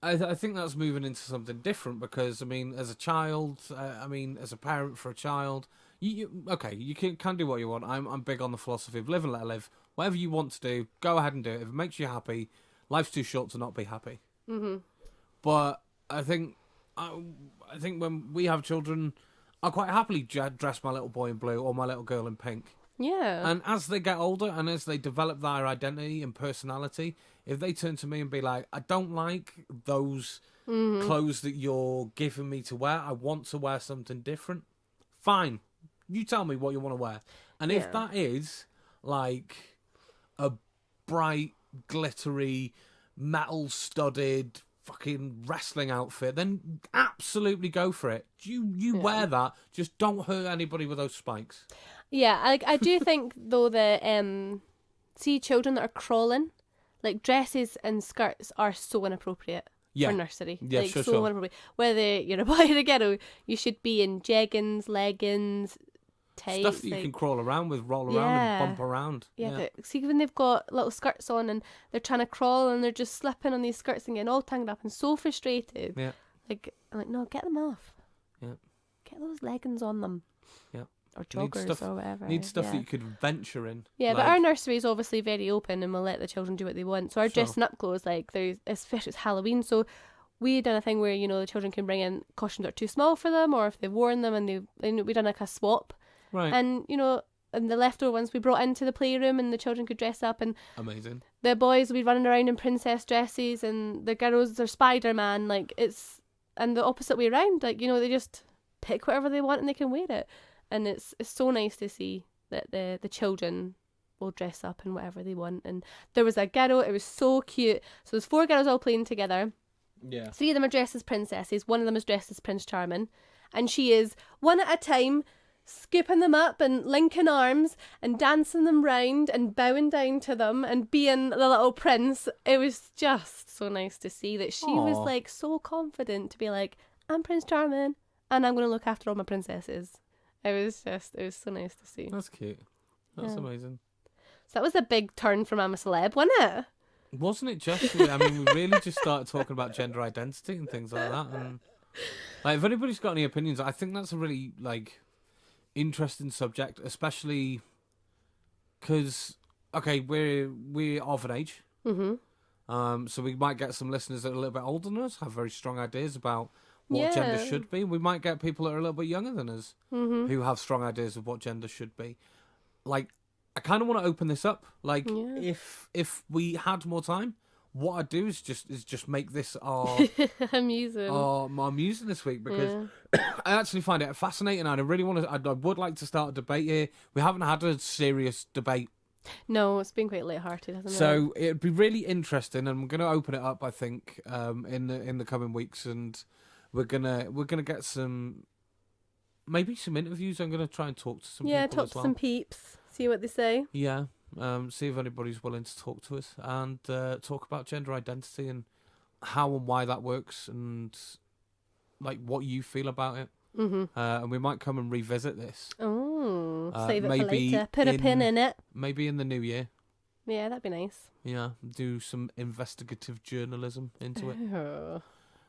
I think that's moving into something different because, I mean, as a child, as a parent for a child, you can do what you want. I'm big on the philosophy of live and let live. Whatever you want to do, go ahead and do it. If it makes you happy, life's too short to not be happy.
Mm-hmm.
But I think when we have children, I'll quite happily dress my little boy in blue or my little girl in pink.
Yeah.
And as they get older and as they develop their identity and personality, if they turn to me and be like, I don't like those clothes that you're giving me to wear, I want to wear something different, fine. You tell me what you want to wear. And if that is like a bright, glittery, metal-studded fucking wrestling outfit, then absolutely go for it. You wear that, just don't hurt anybody with those spikes.
Yeah, I do think though that see children that are crawling, like dresses and skirts are so inappropriate for nursery.
Yeah,
like,
sure.
Inappropriate. Whether you're a boy or a girl, you should be in jeggings, leggings, tights.
Stuff that you can crawl around with, roll around and bump around.
Yeah. See, when they've got little skirts on and they're trying to crawl and they're just slipping on these skirts and getting all tangled up and so frustrated.
Yeah.
Like, I'm like, no, get them off.
Yeah.
Get those leggings on them.
Yeah.
or joggers or whatever.
Need stuff that you could venture in.
Yeah, but our nursery is obviously very open and we'll let the children do what they want. So our dressing up clothes, like there's, especially it's Halloween, so we done a thing where, you know, the children can bring in costumes that are too small for them, or if they've worn them, and we done like a swap. Right. And, you know, and the leftover ones we brought into the playroom and the children could dress up. And
amazing.
The boys would be running around in princess dresses and the girls are Spider-Man. Like, it's, and the opposite way around. Like, you know, they just pick whatever they want and they can wear it. And it's so nice to see that the children will dress up in whatever they want. And there was a girl, it was so cute. So there's 4 girls all playing together.
Yeah.
3 of them are dressed as princesses. 1 of them is dressed as Prince Charming. And she is, one at a time, scooping them up and linking arms and dancing them round and bowing down to them and being the little prince. It was just so nice to see that she was like so confident to be like, I'm Prince Charming and I'm going to look after all my princesses. It was so nice to see.
That's cute. That's amazing.
So that was a big turn from I'm a Celeb, wasn't it?
Wasn't it just? I mean, we really just started talking about gender identity and things like that. And like, if anybody's got any opinions, I think that's a really like interesting subject, especially because we're of an age. Mm-hmm. So we might get some listeners that are a little bit older than us, have very strong ideas about what gender should be. We might get people that are a little bit younger than us who have strong ideas of what gender should be. Like, I kind of want to open this up. Like, if we had more time, what I'd do is just make this our amusing this week, because I actually find it fascinating, and I really want to. I would like to start a debate here. We haven't had a serious debate.
No, it's been quite lighthearted, hasn't it?
So it'd be really interesting, and we're going to open it up, I think, in the coming weeks, and we're gonna get some interviews. I'm gonna try and talk to some people
talk
as
to
well.
Some peeps, see what they say.
Yeah. See if anybody's willing to talk to us and talk about gender identity and how and why that works, and like what you feel about it. Mm-hmm. And we might come and revisit this.
Oh, save it for later. Put a pin in it.
Maybe in the new year.
Yeah, that'd be nice.
Yeah, do some investigative journalism into it.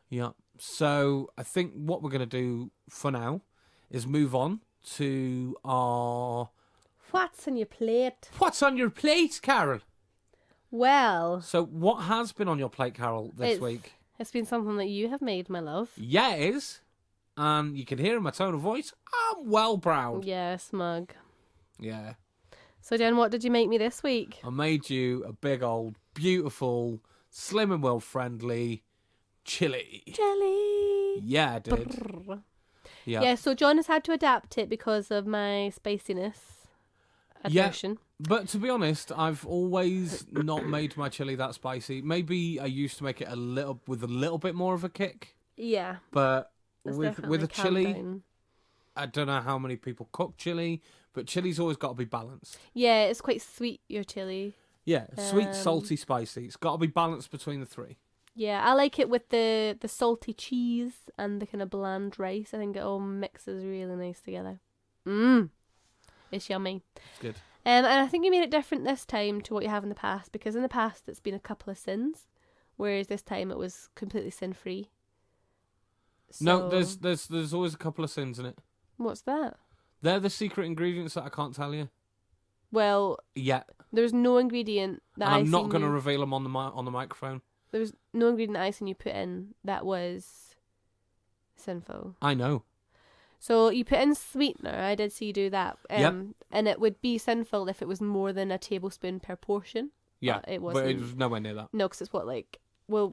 Yeah. So I think what we're going to do for now is move on to our...
What's on your plate?
What's on your plate, Carol?
Well...
So what has been on your plate, Carol, this week?
It's been something that you have made, my love.
Yeah, it is. And you can hear in my tone of voice, I'm well proud.
Yeah, smug.
Yeah.
So, Jen, what did you make me this week?
I made you a big old, beautiful, slim and well-friendly chili.
Chilli.
Yeah, I did. Brr.
Yeah, so John has had to adapt it because of my spiciness aversion.
Yeah, but to be honest, I've always not made my chili that spicy. Maybe I used to make it with a little bit more of a kick.
Yeah.
But with a chili, I don't know how many people cook chili, but chili's always got to be balanced.
Yeah, it's quite sweet, your chili.
Yeah, sweet, salty, spicy. It's got to be balanced between the three.
Yeah, I like it with the salty cheese and the kind of bland rice. I think it all mixes really nice together. It's yummy.
It's good.
And I think you made it different this time to what you have in the past, because in the past it's been a couple of sins, whereas this time it was completely sin-free. So...
No, there's always a couple of sins in it.
What's that?
They're the secret ingredients that I can't tell you.
Well, there's no ingredient that
I'm not going to reveal them on the microphone.
There was no ingredient that I seen you put in that was sinful.
I know.
So you put in sweetener. I did see you do that.
Yep.
And it would be sinful if it was more than a tablespoon per portion.
Yeah,
but it wasn't.
But it was nowhere near that.
No, because it's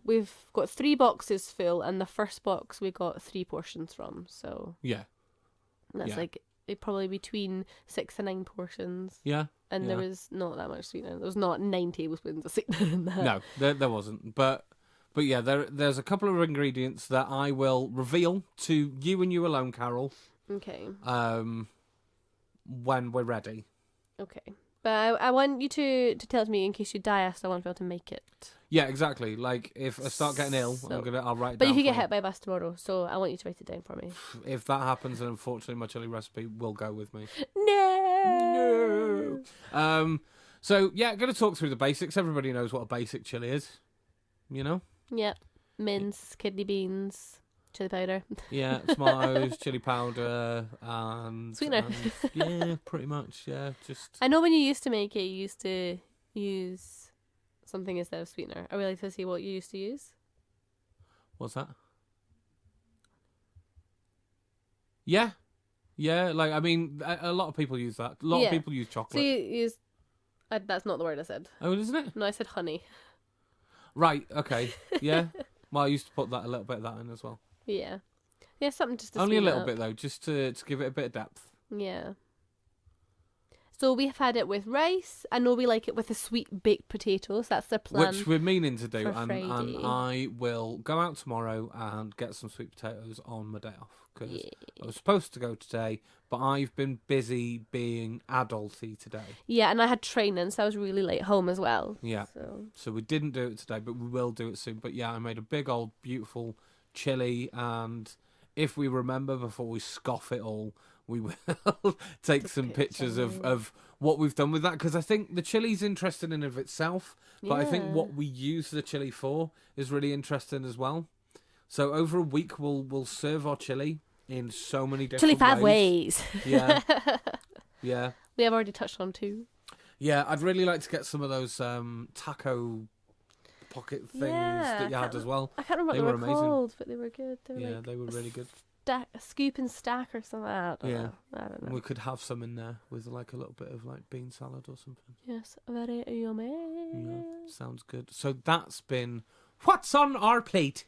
we've got 3 boxes full, and the first box we got 3 portions from. So
yeah,
that's it probably between 6 and 9 portions.
Yeah.
And there was not that much sweetener. There was not 9 tablespoons of sweetener in that.
No, there wasn't. But yeah, there's a couple of ingredients that I will reveal to you and you alone, Carol.
Okay.
When we're ready.
Okay. But I want you to tell it to me in case you die, so I want to be able to make it.
Yeah, exactly. Like, if I start getting ill, I'll write it down.
But you could get hit by a bus tomorrow, so I want you to write it down for me.
If that happens, then unfortunately my chili recipe will go with me.
No!
So, yeah, going to talk through the basics. Everybody knows what a basic chili is, you know?
Yep. Mince, kidney beans. Chili powder.
Yeah, tomatoes, chili powder, and
Sweetener.
Yeah, pretty much. Yeah, just.
I know when you used to make it, you used to use something instead of sweetener. I would like to see what you used to use.
What's that? Yeah. Yeah, like, I mean, a lot of people use that. A lot of people use chocolate.
So you use... that's not the word I said.
Oh, isn't it?
No, I said honey.
Right, okay. Yeah. Well, I used to put a little bit of that in as well.
Yeah. Yeah, something just to
Only a
sweeten
little
up.
bit, though, just to give it a bit of depth.
Yeah. So we've had it with rice. I know we like it with the sweet baked potatoes. That's the plan.
Which we're meaning to do.
for
And
Friday.
I will go out tomorrow and get some sweet potatoes on my day off. Because
Yeah.
I was supposed to go today, but I've been busy being adulty today.
Yeah, and I had training, so I was really late home as well.
Yeah.
So
So we didn't do it today, but we will do it soon. But yeah, I made a big old beautiful chili, and if we remember before we scoff it all, we will take some pictures of what we've done with that, because I think the chili's interesting in of itself, but I think what we use the chili for is really interesting as well. So over a week we'll serve our chili in so many different
chili 5 ways.
Yeah. Yeah.
We have already touched on 2.
Yeah, I'd really like to get some of those taco pocket things that you had as well.
I can't remember
They
what they
were
were
amazing.
called, but they were good. They were
Yeah, they were really good.
a scoop and stack or something. I don't
Yeah.
know. I don't know.
We could have some in there with like a little bit of like bean salad or something.
Yes, very yummy.
Yeah, sounds good. So that's been what's on our plate.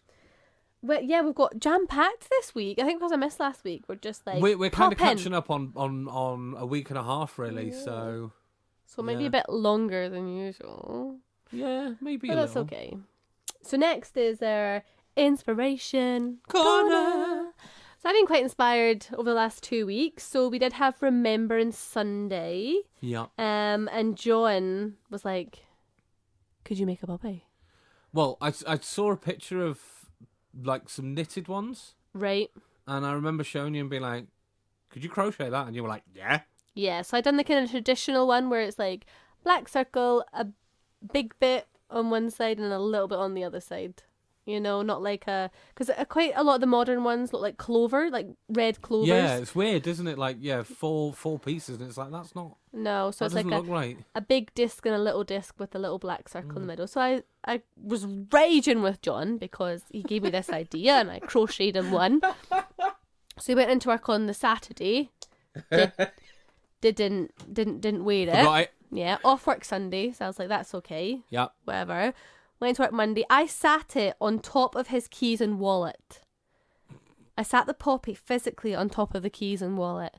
Well, yeah, we've got jam packed this week. I think because I missed last week, we're just like
We're kind of
pop in.
catching up on a week and a half really. So
maybe
yeah.
a bit longer than usual.
yeah, maybe
But
a
that's
little.
okay. So next is our inspiration
Corner.
So I've been quite inspired over the last 2 weeks. So we did have Remembrance Sunday.
Yeah.
And John was like, could you make a puppy?
Well, I saw a picture of like some knitted ones,
Right.
and I remember showing you and being like, "Could you crochet that?" And you were like, "Yeah."
Yeah, so I done the kind of traditional one where it's like black circle, a big bit on one side and a little bit on the other side. You know, not like because quite a lot of the modern ones look like clover, like red clovers.
Yeah, it's weird, isn't it? Like, yeah, four pieces, and it's like that's not.
No, so
That
it's like
doesn't look right.
a big disc and a little disc with a little black circle in the middle. So I was raging with John because he gave me this idea and I crocheted in one. So he went into work on the Saturday. Didn't wear it.
Forgot it.
Yeah, off work Sunday. So I was like, that's okay.
Yeah.
Whatever. Went to work Monday. I sat it on top of his keys and wallet. I sat the poppy physically on top of the keys and wallet.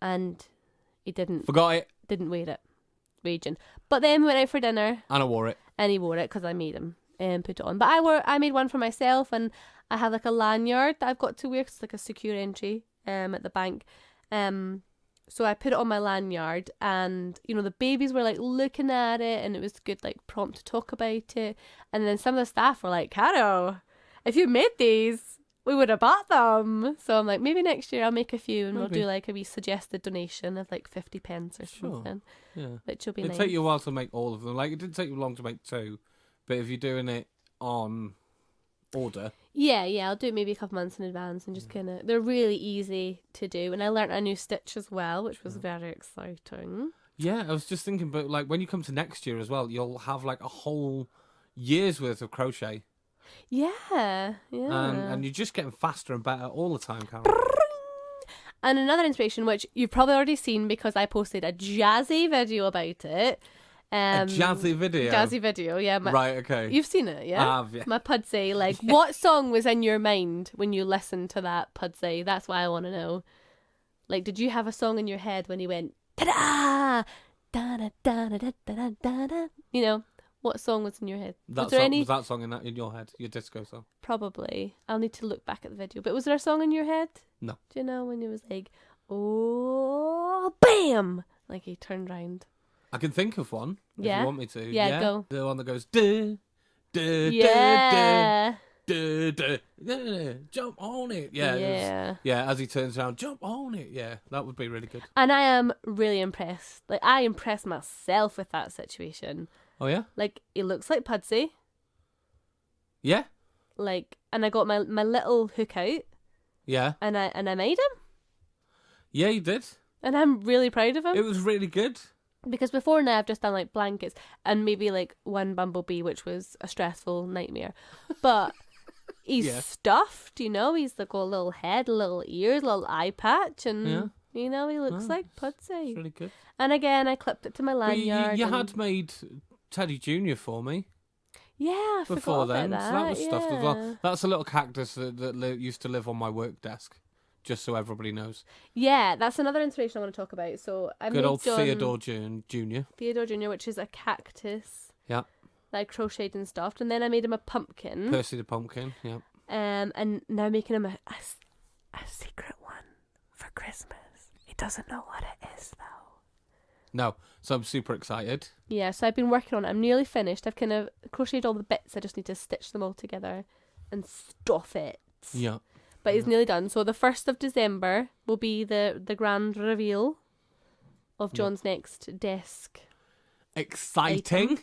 And he didn't
Forgot it,
wear it. Raging. But then we went out for dinner
and I wore it.
and he wore it because I made him put it on. But I made one for myself, and I have like a lanyard that I've got to wear 'cause it's like a secure entry at the bank. So I put it on my lanyard, and you know the babies were like looking at it, and it was good like prompt to talk about it. And then some of the staff were like, "Caro, if you made these, we would have bought them." So I'm like, maybe next year I'll make a few, and we'll
Maybe.
do like a wee suggested donation of like 50 pence or
Sure.
something,
Yeah.
which will be
It'd
nice.
take you a while to make all of them. Like, it didn't take you long to make 2, but if you're doing it on order,
Yeah, I'll do it maybe a couple months in advance and just kind of... They're really easy to do. And I learnt a new stitch as well, which was very exciting.
yeah, I was just thinking, but like when you come to next year as well, you'll have like a whole year's worth of crochet,
Yeah.
and you're just getting faster and better all the time, Karen.
And another inspiration, which you've probably already seen because I posted a jazzy video about it.
A jazzy video.
Jazzy video, yeah.
Right, okay.
You've seen it, yeah?
I have, yeah.
My pudsey. Like, what song was in your mind when you listened to that pudsey? That's what I want to know. Like, did you have a song in your head when you went, ta-da! Da-da-da-da-da-da-da-da? You know, what song was in your head? Was there any?
Was that song in your head? Your disco song?
Probably. I'll need to look back at the video. But was there a song in your head?
No.
Do you know when it was like, oh, bam! Like he turned round.
I can think of one.
Yeah?
If you want me to.
Yeah, go.
The one that goes, duh, duh,
Yeah.
duh, duh, duh, jump on it. Yeah.
Yeah.
Yeah, as he turns around, jump on it. Yeah, that would be really good.
And I am really impressed. Like, I impressed myself with that situation.
Oh, yeah?
Like, he looks like Pudsey.
Yeah?
like, and I got my little hook out,
Yeah.
and I made him,
Yeah, you did.
and I'm really proud of him.
It was really good.
Because before now I've just done like blankets and maybe like one bumblebee, which was a stressful nightmare. But he's
Yeah.
stuffed, you know. He's got a little head, little ears, little eye patch, and
Yeah.
you know he looks
Oh,
like Pudsey.
It's really good.
And again, I clipped it to my
But
lanyard.
you
and-
had made Teddy Jr. for me
yeah, I
before
forgot
then,
about that.
so that was stuffed as well.
Yeah.
That's a little cactus that used to live on my work desk, just so everybody knows.
Yeah, that's another inspiration I want to talk about. So I
Good
made
old
John
Theodore Jr.
Theodore Jr., which is a cactus.
Yeah.
That I crocheted and stuffed, and then I made him a pumpkin.
Percy the Pumpkin. Yeah.
And now making him a secret one for Christmas. He doesn't know what it is though.
No, so I'm super excited.
Yeah, so I've been working on it. I'm nearly finished. I've kind of crocheted all the bits. I just need to stitch them all together and stuff it.
Yeah.
But it's nearly done. So the 1st of December will be the grand reveal of John's next desk.
Exciting.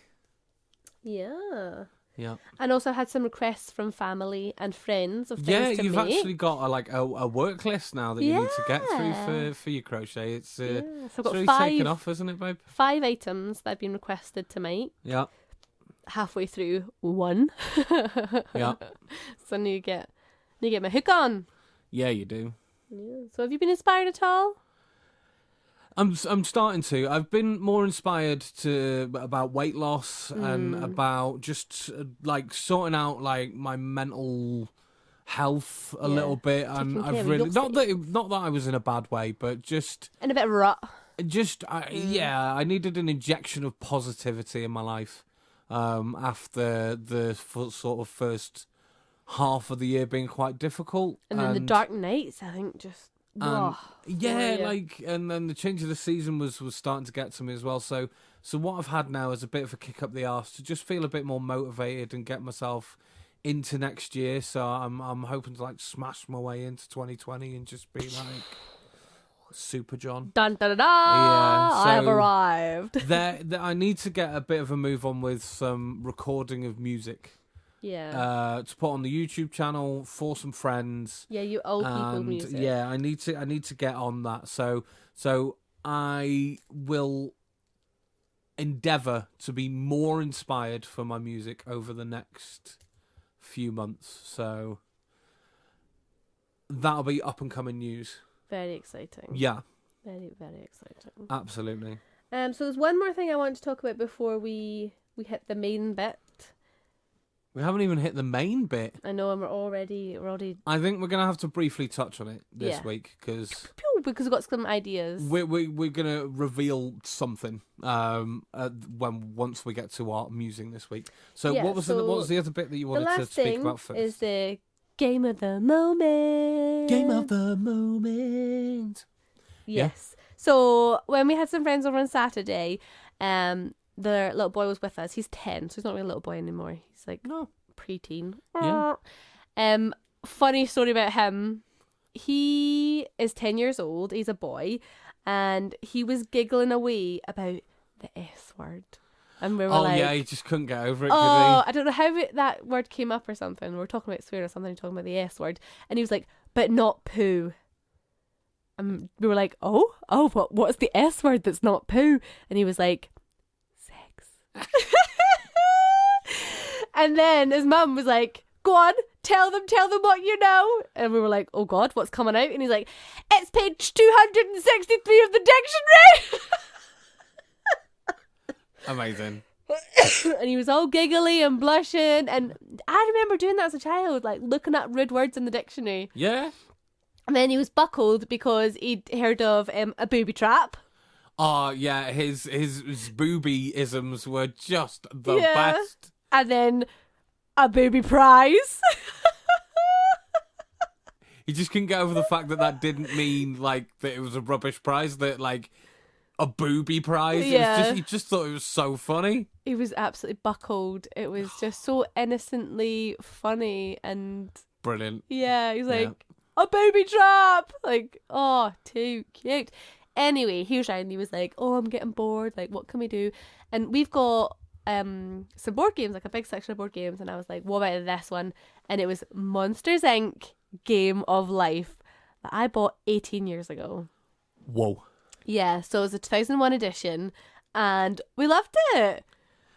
Yeah.
Yeah.
And also I had some requests from family and friends of things
Yeah,
to
you've
make.
actually got a work list now that you need to get through for your crochet. It's
Yeah. So I've
it's
got
really
five
taken off, isn't it, babe?
5 items that I've been requested to make.
Yeah.
Halfway through one.
Yeah.
So I need to get my hook on.
Yeah, you do.
Yeah. So have you been inspired at all?
I'm starting to. I've been more inspired about weight loss and about just like sorting out like my mental health a little bit, and
Taking care
I've
of
really
yourself.
not that I was in a bad way, but just
In a bit of rut.
yeah, I needed an injection of positivity in my life after the sort of first half of the year being quite difficult,
And then the dark nights, I think, just...
yeah,
yeah.
like, and then the change of the season was starting to get to me as well. So what I've had now is a bit of a kick up the arse to just feel a bit more motivated and get myself into next year. So I'm hoping to like smash my way into 2020 and just be like Super John.
Dun dun dun dun!
Yeah,
I have
so
arrived.
There, I need to get a bit of a move on with some recording of music.
Yeah.
To put on the YouTube channel for some friends.
Yeah, you old people
And
music.
yeah, I need to get on that. So I will endeavour to be more inspired for my music over the next few months. So that'll be up and coming news.
Very exciting.
Yeah,
Very, very exciting.
absolutely.
So there's one more thing I want to talk about before we hit the main bit.
We haven't even hit the main bit.
I know, and we're already.
I think we're gonna have to briefly touch on it this
Yeah.
week because
Because we've got some ideas.
we're gonna reveal something once we get to our musing this week. So
Yeah,
what was the other bit that you
The
wanted to
last
speak
thing
about first?
is the game of the moment.
Game of the moment.
Yes. So when we had some friends over on Saturday, their little boy was with us. He's 10, so he's not really a little boy anymore. He's like
No.
preteen.
Yeah.
Funny story about him. He is 10 years old. He's a boy, and he was giggling away about the S word. And we were like,
yeah, he just couldn't get over it,
oh,
could
I don't know how that word came up or something. We were talking about swearing or something, talking about the S word, and he was like, but not poo. And we were like, oh, what's the S word that's not poo? And he was like, sex. And then his mum was like, go on, tell them what you know. And we were like, oh God, what's coming out? And he's like, it's page 263 of the dictionary.
he? Amazing.
And he was all giggly and blushing. And I remember doing that as a child, like looking at rude words in the dictionary.
Yeah.
And then he was buckled because he'd heard of a booby trap.
Oh yeah, his booby-isms were just the
Yeah.
best.
And then a booby prize.
He just couldn't get over the fact that didn't mean like that it was a rubbish prize, that like a booby prize.
Yeah.
He just thought it was so funny.
He was absolutely buckled. It was just so innocently funny. And
Brilliant.
yeah, he's like,
Yeah.
a booby trap. Like, oh, too cute. Anyway, he was around and he was like, oh, I'm getting bored. Like, what can we do? And we've got some board games, like a big section of board games, and I was like, what about this one? And it was Monsters Inc. Game of Life that I bought 18 years ago.
Whoa.
Yeah, so it was a 2001 edition, and we loved it.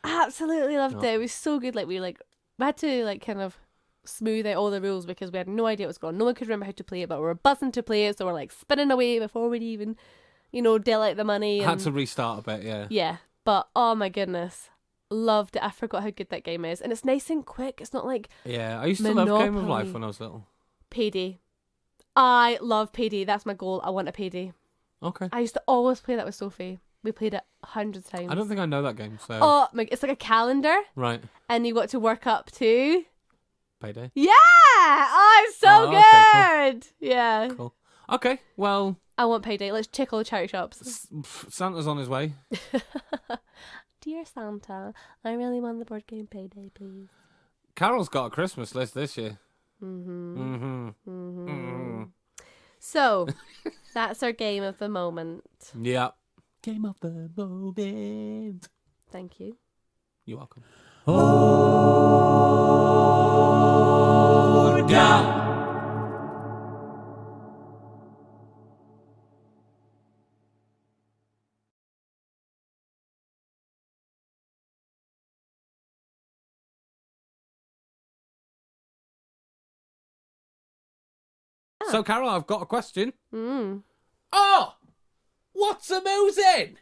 Absolutely loved it. It was so good. Like we had to like kind of smooth out all the rules because we had no idea what was going on. No one could remember how to play it, but we were buzzing to play it, so we're like spinning away before we'd even, deal out the money.
Had to restart a bit, yeah.
Yeah, but oh my goodness. Loved it. I forgot how good that game is. And it's nice and quick. It's not like
Yeah, I used to love Game of Life when I was little.
Payday. I love Payday. That's my goal. I want a Payday.
Okay.
I used to always play that with Sophie. We played it hundreds of times.
I don't think I know that game, so...
Oh, it's like a calendar.
Right.
And you got to work up to...
Payday?
Yeah! Oh, it's so good!
Okay,
cool. Yeah.
Cool. Okay, well...
I want Payday. Let's check all the charity shops.
Santa's on his way.
Dear Santa, I really want the board game Payday, please.
Carol's got a Christmas list this year.
So, that's our game of the moment.
Yeah. Game of the moment.
Thank you.
You're welcome. Oh, down. So, Carol, I've got a question. Oh! What's a mousing?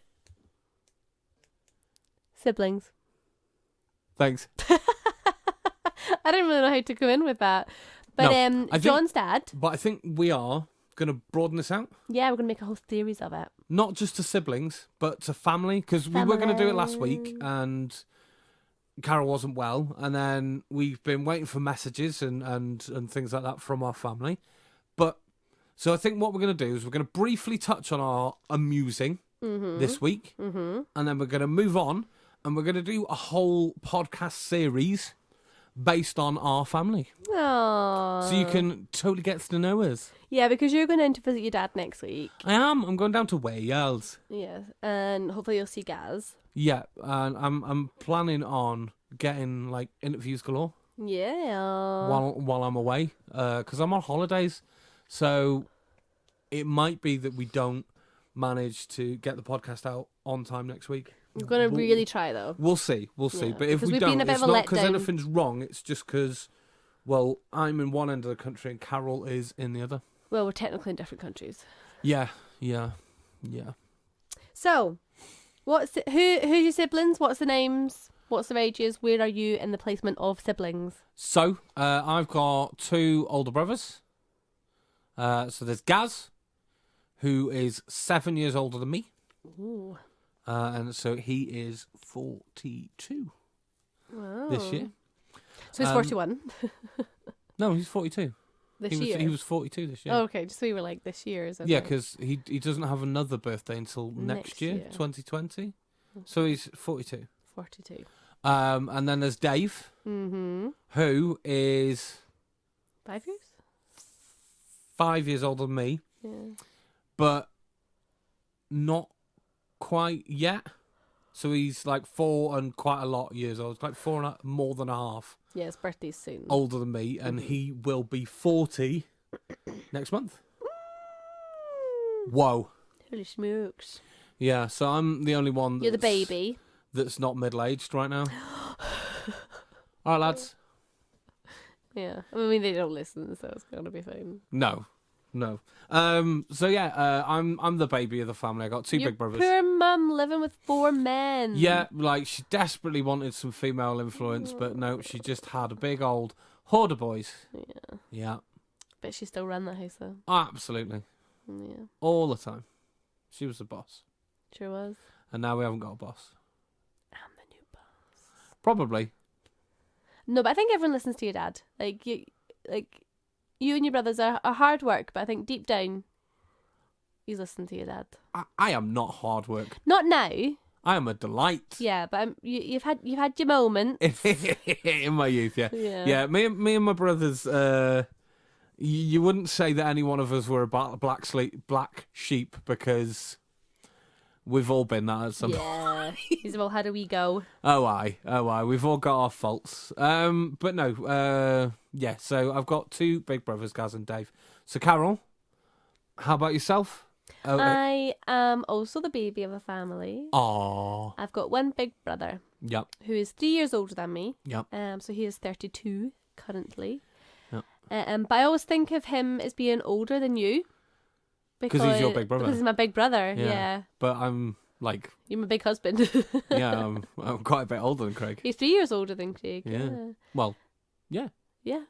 Siblings.
Thanks.
I didn't really know how to come in with that. But John's dad.
But I think we are going to broaden this out.
Yeah, we're going to make a whole series of it.
Not just to siblings, but to family. Because we were going to do it last week and Carol wasn't well. And then we've been waiting for messages and things like that from our family. But so I think what we're going to do is we're going to briefly touch on our amusing this week. And then we're going to move on and we're going to do a whole podcast series based on our family.
Aww.
So you can totally get to know us.
Yeah, because you're going in to visit your dad next week.
I am. I'm going down to Wales.
Yeah, and hopefully you'll see Gaz.
Yeah, and I'm planning on getting like interviews galore.
Yeah.
While I'm away, because I'm on holidays, so it might be that we don't manage to get the podcast out on time next week.
We're going to really try, though.
We'll see.
Yeah,
But if we don't, it's not because anything's wrong. It's just because, well, I'm in one end of the country and Carol is in the other.
Well, we're technically in different countries.
Yeah.
So, who's your siblings? What's the names? What's their ages? Where are you in the placement of siblings?
So, I've got two older brothers. So there's Gaz, who is 7 years older than me.
Ooh.
And so he is 42 this year.
So he's 41.
No, he's 42.
This year?
He was 42 this year.
Oh, okay, just so you were like this year.
Yeah, because he doesn't have another birthday until next year, 2020. So he's 42.
42.
And then there's Dave, who is
5 years?
5 years older than me.
Yeah.
But not quite yet. So he's like 4 and quite a lot years old. Like 4 and more than a half.
Yeah, his birthday's soon.
Older than me, and he will be 40 next month. Whoa.
Holy smokes.
Yeah, so I'm the only one
You're the baby.
That's not middle-aged right now. All right, lads.
Yeah. I mean, they don't listen, so it's going to be fine.
No. So yeah, I'm the baby of the family. I got two big brothers.
Poor mum living with 4 men.
Yeah, like she desperately wanted some female influence, but no, she just had a big old horde of boys.
Yeah.
Yeah.
But she still ran that house though.
Absolutely.
Yeah.
All the time. She was the boss.
Sure was.
And now we haven't got a boss.
I'm the new boss.
Probably.
No, but I think everyone listens to your dad. You and your brothers are hard work, but I think deep down, he's listening to your dad.
I am not hard work.
Not now.
I am a delight.
Yeah, but you've had your moments.
In my youth, yeah.
Yeah.
Me and my brothers, you wouldn't say that any one of us were a black sheep because We've all been that at some point.
Yeah. He's well, how do we go?
Oh, aye. We've all got our faults. But no, yeah, so I've got two big brothers, Gaz and Dave. So, Carol, how about yourself? Oh,
I am also the baby of a family.
Aww.
I've got one big brother.
Yep.
Who is 3 years older than me.
Yep.
So he is 32 currently.
Yep.
But I always think of him as being older than you.
Because he's your big brother.
Because he's my big brother, yeah.
But I'm like...
You're my big husband.
Yeah, I'm quite a bit older than Craig.
He's 3 years older than Craig.
Yeah. Well, yeah.
Yeah.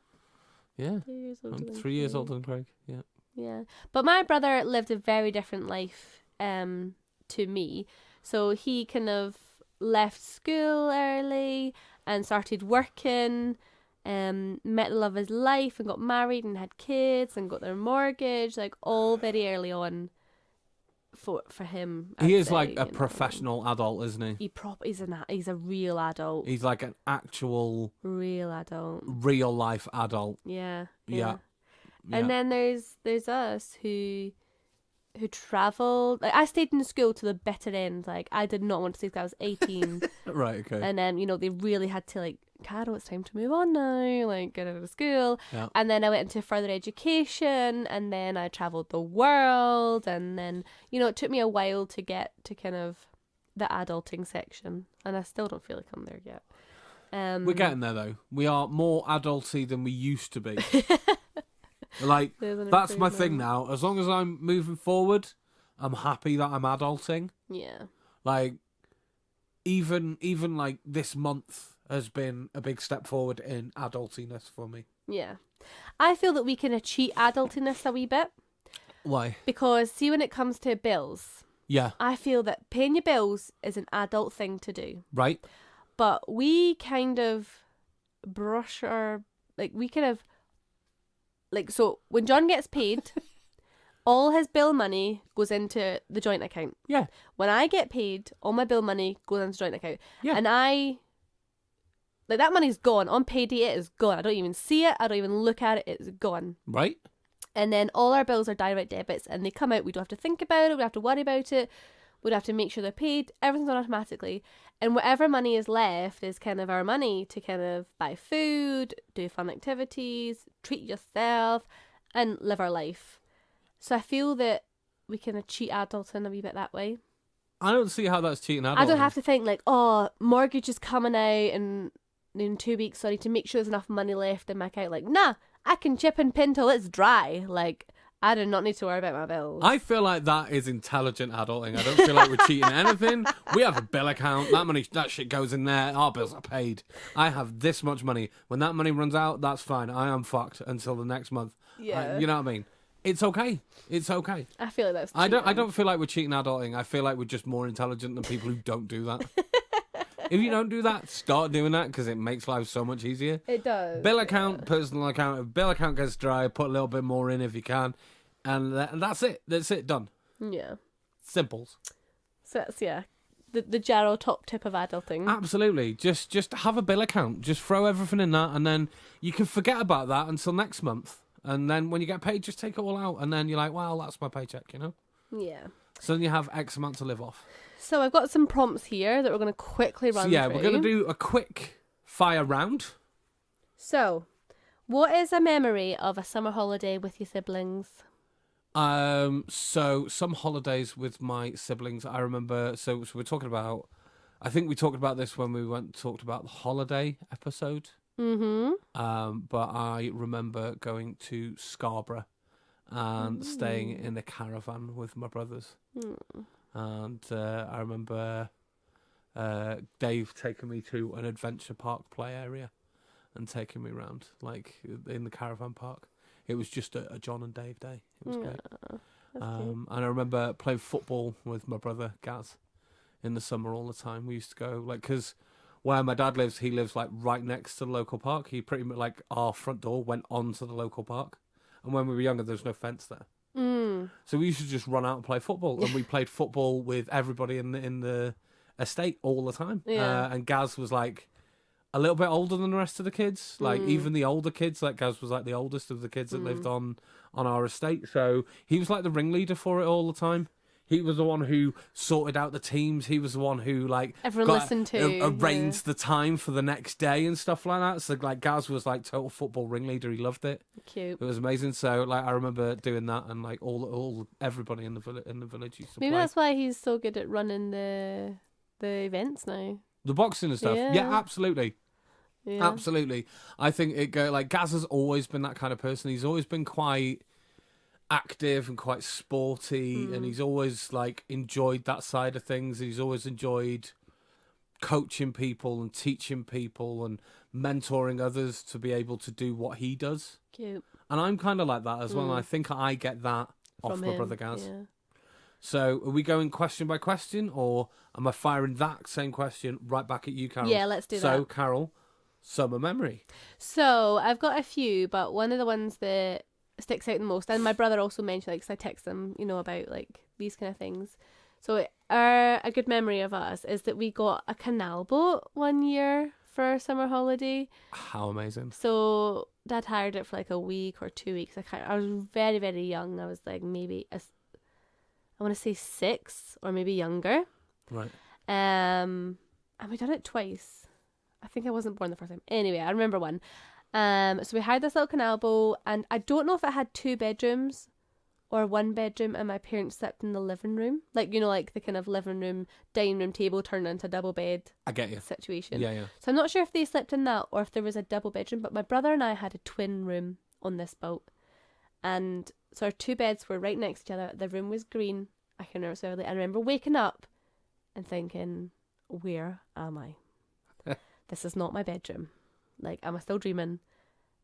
Yeah.
3 years older
I'm
than
3 years
Craig.
older than Craig, yeah.
Yeah. But my brother lived a very different life to me. So he kind of left school early and started working, met the love of his life and got married and had kids and got their mortgage, like all very early on for him.
He
I'd
is
say,
like a
you know.
professional adult, isn't he?
He's a real adult.
He's like an actual
Real adult.
real life adult.
Yeah.
Yeah.
And then there's us who travelled. Like, I stayed in school to the bitter end. Like, I did not want to stay till I was 18.
Right, okay.
And then, they really had to, like, Carol, it's time to move on now. Like, get out of school.
Yeah.
And then I went into further education. And then I travelled the world. And then, it took me a while to get to kind of the adulting section. And I still don't feel like I'm there yet.
We're getting there, though. We are more adulty than we used to be. Like, that's my thing now. As long as I'm moving forward, I'm happy that I'm adulting.
Yeah.
Like, even like this month has been a big step forward in adultiness for me.
Yeah. I feel that we can achieve adultiness a wee bit.
Why?
Because, see, when it comes to bills,
Yeah.
I feel that paying your bills is an adult thing to do.
Right?
But we kind of so when John gets paid, all his bill money goes into the joint account.
Yeah.
When I get paid, all my bill money goes into the joint account.
Yeah.
And that money's gone. On payday, it is gone. I don't even see it. I don't even look at it. It's gone.
Right?
And then all our bills are direct debits and they come out. We don't have to think about it. We don't have to worry about it. We'd have to make sure they're paid. Everything's done automatically. And whatever money is left is kind of our money to kind of buy food, do fun activities, treat yourself, and live our life. So I feel that we can cheat adulting a wee bit that way.
I don't see how that's cheating adulting.
I don't have to think like, mortgage is coming out and in 2 weeks, so I need to make sure there's enough money left in my account. Like, nah, I can chip and pin till it's dry. Like, I do not need to worry about my bills.
I feel like that is intelligent adulting. I don't feel like we're cheating anything. We have a bill account. That shit goes in there. Our bills are paid. I have this much money. When that money runs out, that's fine. I am fucked until the next month.
Yeah.
You know what I mean? It's okay. It's okay.
I feel like that's cheating.
I don't feel like we're cheating adulting. I feel like we're just more intelligent than people who don't do that. If you don't do that, start doing that because it makes life so much easier.
It does.
Bill account, personal account. If bill account gets dry, put a little bit more in if you can. And that's it. That's it. Done.
Yeah.
Simples.
So that's, the general top tip of adulting.
Absolutely. Just have a bill account. Just throw everything in that and then you can forget about that until next month. And then when you get paid, just take it all out. And then you're like, well, that's my paycheck, you know?
Yeah.
So then you have X amount to live off.
So I've got some prompts here that we're going to quickly run through.
We're going to do a quick fire round.
So, what is a memory of a summer holiday with your siblings?
So some holidays with my siblings, I remember, so we're talking about, I think we talked about this when we talked about the holiday episode.
Mm-hmm.
But I remember going to Scarborough and staying in a caravan with my brothers. And I remember Dave taking me to an adventure park play area and taking me around, like, in the caravan park. It was just a John and Dave day. It was great. And I remember playing football with my brother, Gaz, in the summer all the time. We used to go, like, because where my dad lives, he lives, like, right next to the local park. He pretty much, like, our front door went onto the local park. And when we were younger, there was no fence there. So we used to just run out and play football. And we played football with everybody in the estate all the time.
Yeah.
And Gaz was, like, a little bit older than the rest of the kids. Like, even the older kids, like, Gaz was, like, the oldest of the kids that lived on our estate. So he was, like, the ringleader for it all the time. He was the one who sorted out the teams. He was the one who
everyone listened to,
arranged the time for the next day and stuff like that. So Gaz was total football ringleader. He loved it.
Cute.
It was amazing. So I remember doing that, and all everybody in the village used to
Maybe
play.
that's why he's so good at running the events now.
The boxing and stuff. Yeah, absolutely.
Yeah.
Absolutely. I think Gaz has always been that kind of person. He's always been quite active and quite sporty, and he's always enjoyed that side of things. He's always enjoyed coaching people and teaching people and mentoring others to be able to do what he does.
Cute.
And I'm kind of like that as well, and I think I get that off my brother Gaz.
Yeah.
So are we going question by question, or am I firing that same question right back at you, Carol?
Yeah, let's do that.
So, Carol, summer memory.
So I've got a few, but one of the ones that sticks out the most, and my brother also mentioned, because I text him, about these kind of things. So a good memory of us is that we got a canal boat one year for our summer holiday.
How amazing.
So Dad hired it for a week or 2 weeks. I was very, very young. I was maybe I want to say 6 or maybe younger.
Right.
And we done it twice. I think I wasn't born the first time. Anyway, I remember one. So we hired this little canal boat, and I don't know if it had 2 bedrooms or 1 bedroom, and my parents slept in the living room. The kind of living room, dining room table turned into a double bed.
I get you.
Situation.
Yeah.
So I'm not sure if they slept in that or if there was a double bedroom, but my brother and I had a twin room on this boat. And so our 2 beds were right next to each other. The room was green. I can remember so early. I remember waking up and thinking, where am I? This is not my bedroom. Am I still dreaming?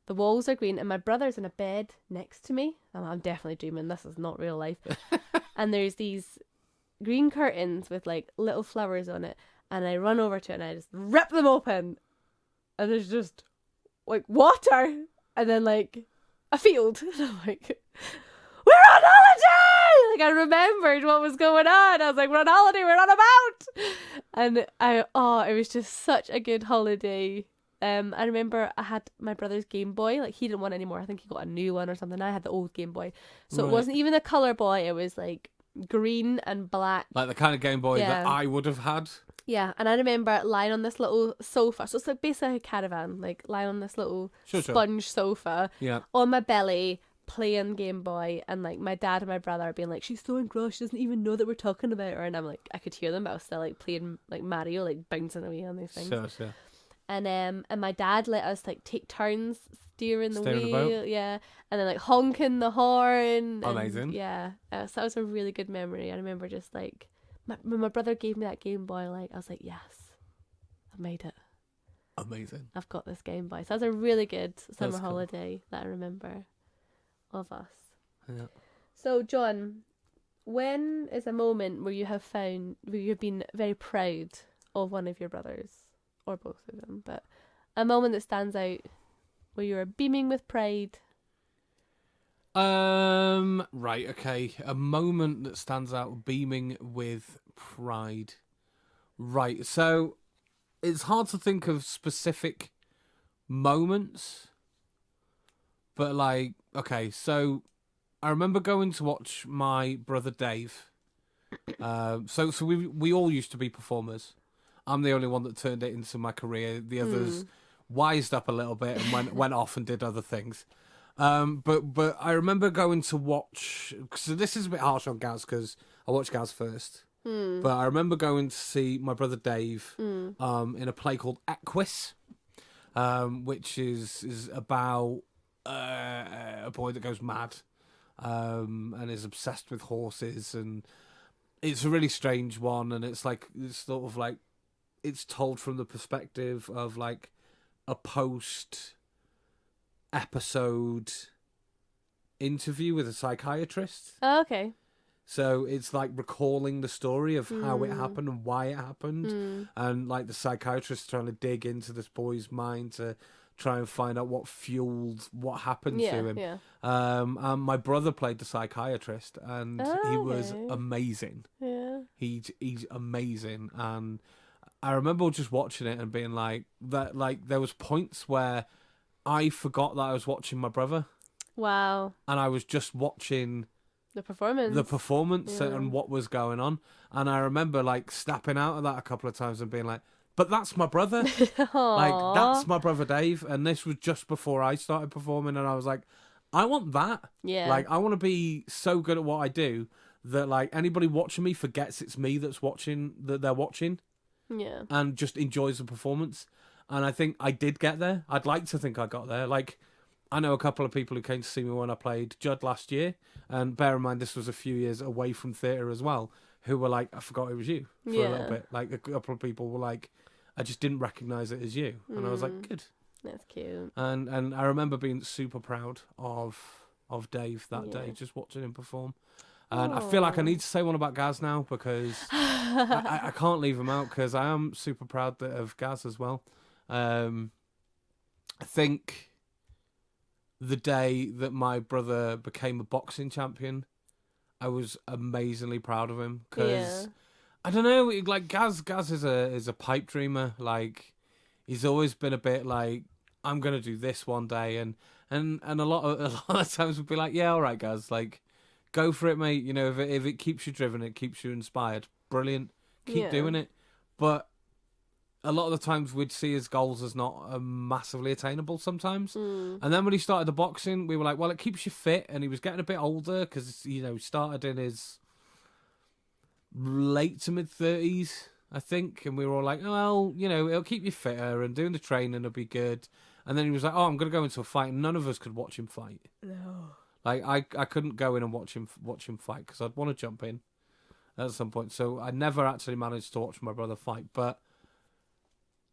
The walls are green, and my brother's in a bed next to me. I'm definitely dreaming. This is not real life. And there's these green curtains with little flowers on it. And I run over to it and I just rip them open. And there's just water. And then a field. And I'm we're on holiday! I remembered what was going on. I was we're on holiday, we're on a boat! And it was just such a good holiday. I remember I had my brother's Game Boy. He didn't want any more. I think he got a new one or something. I had the old Game Boy. So It wasn't even a colour boy. It was green and black.
The kind of Game Boy that I would have had.
Yeah, and I remember lying on this little sofa. So it's basically a caravan. Lying on this little sponge sofa on my belly, playing Game Boy, and my dad and my brother being she's so engrossed, she doesn't even know that we're talking about her. And I'm I could hear them, but I was still playing Mario, bouncing away on these things.
Sure.
And my dad let us take turns steering the wheel,
the boat.
and then honking the horn.
Amazing.
So that was a really good memory. I remember just when my brother gave me that Game Boy, I was yes, I've made it.
Amazing.
I've got this Game Boy. So that was a really good summer
That's cool.
holiday that I remember of us.
Yeah.
So John, when is a moment where you've been very proud of one of your brothers? Or both of them, but a moment that stands out where you're beaming with pride.
Right, okay. A moment that stands out beaming with pride. Right, so it's hard to think of specific moments, but okay, so I remember going to watch my brother Dave. So we all used to be performers. I'm the only one that turned it into my career. The others wised up a little bit and went off and did other things. But I remember going to watch. So this is a bit harsh on Gaz because I watched Gaz first. But I remember going to see my brother Dave in a play called Equus, which is about a boy that goes mad and is obsessed with horses, and it's a really strange one, and it's it's told from the perspective of a post episode interview with a psychiatrist.
Oh, okay.
So it's recalling the story of how it happened and why it happened, and the psychiatrist trying to dig into this boy's mind to try and find out what fueled what happened to him.
Yeah.
And my brother played the psychiatrist, and he was
Okay.
amazing.
Yeah.
He's amazing, and I remember just watching it and being that. There was points where I forgot that I was watching my brother,
Wow.
and I was just watching
The performance. Yeah.
And what was going on. And I remember like snapping out of that a couple of times and being like, but that's my brother. Like, that's my brother Dave. And this was just before I started performing. And I was like, I want that.
Yeah.
Like, I want to be so good at what I do that like anybody watching me forgets it's me that they're watching.
Yeah.
And just enjoys the performance. And I think I did get there. I'd like to think I got there. Like, I know a couple of people who came to see me when I played Judd last year, and bear in mind this was a few years away from theatre as well, who were like, I forgot it was you for a little bit. Like, a couple of people were like, I just didn't recognise it as you. And I was like, good.
That's cute.
And I remember being super proud of Dave that day, just watching him perform. And I feel like I need to say one about Gaz now, because I can't leave him out, because I am super proud of Gaz as well. I think the day that my brother became a boxing champion, I was amazingly proud of him, because I don't know, like Gaz is a pipe dreamer. Like, he's always been a bit like, I'm gonna do this one day, and a lot of times would be like, yeah, all right, Gaz, like, go for it, mate. You know, if it keeps you driven, it keeps you inspired, brilliant, keep doing it. But a lot of the times we'd see his goals as not massively attainable sometimes. And then when he started the boxing, we were like, well, it keeps you fit. And he was getting a bit older, because, you know, he started in his late to mid-30s, I think. And we were all like, oh, well, you know, it'll keep you fitter, and doing the training will be good. And then he was like, oh, I'm going to go into a fight. And none of us could watch him fight.
No.
Like, I couldn't go in and watch him fight, because I'd want to jump in at some point. So I never actually managed to watch my brother fight. But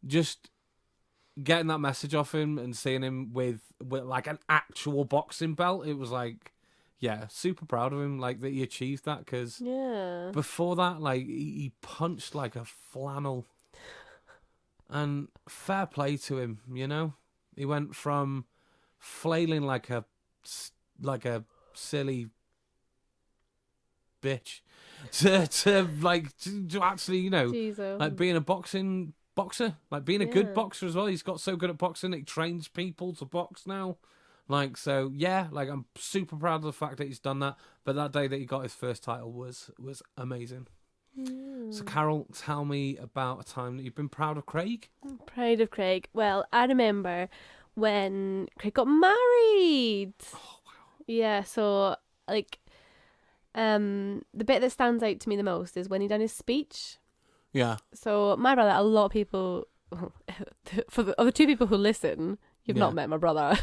just getting that message off him and seeing him with like an actual boxing belt, it was like, yeah, super proud of him, like, that he achieved that, because before that, like, he punched like a flannel. And fair play to him, you know? He went from flailing like a silly bitch to actually, you know, like being a boxer, like being a good boxer as well. He's got so good at boxing, he trains people to box now. Like, so yeah, like, I'm super proud of the fact that he's done that. But that day that he got his first title was amazing. So Carol, tell me about a time that you've been proud of Craig.
I'm proud of Craig. Well, I remember when Craig got married.
Oh wow.
Yeah, so like the bit that stands out to me the most is when he done his speech.
Yeah.
So my brother, a lot of people, for the two people who listen, you've not met my brother.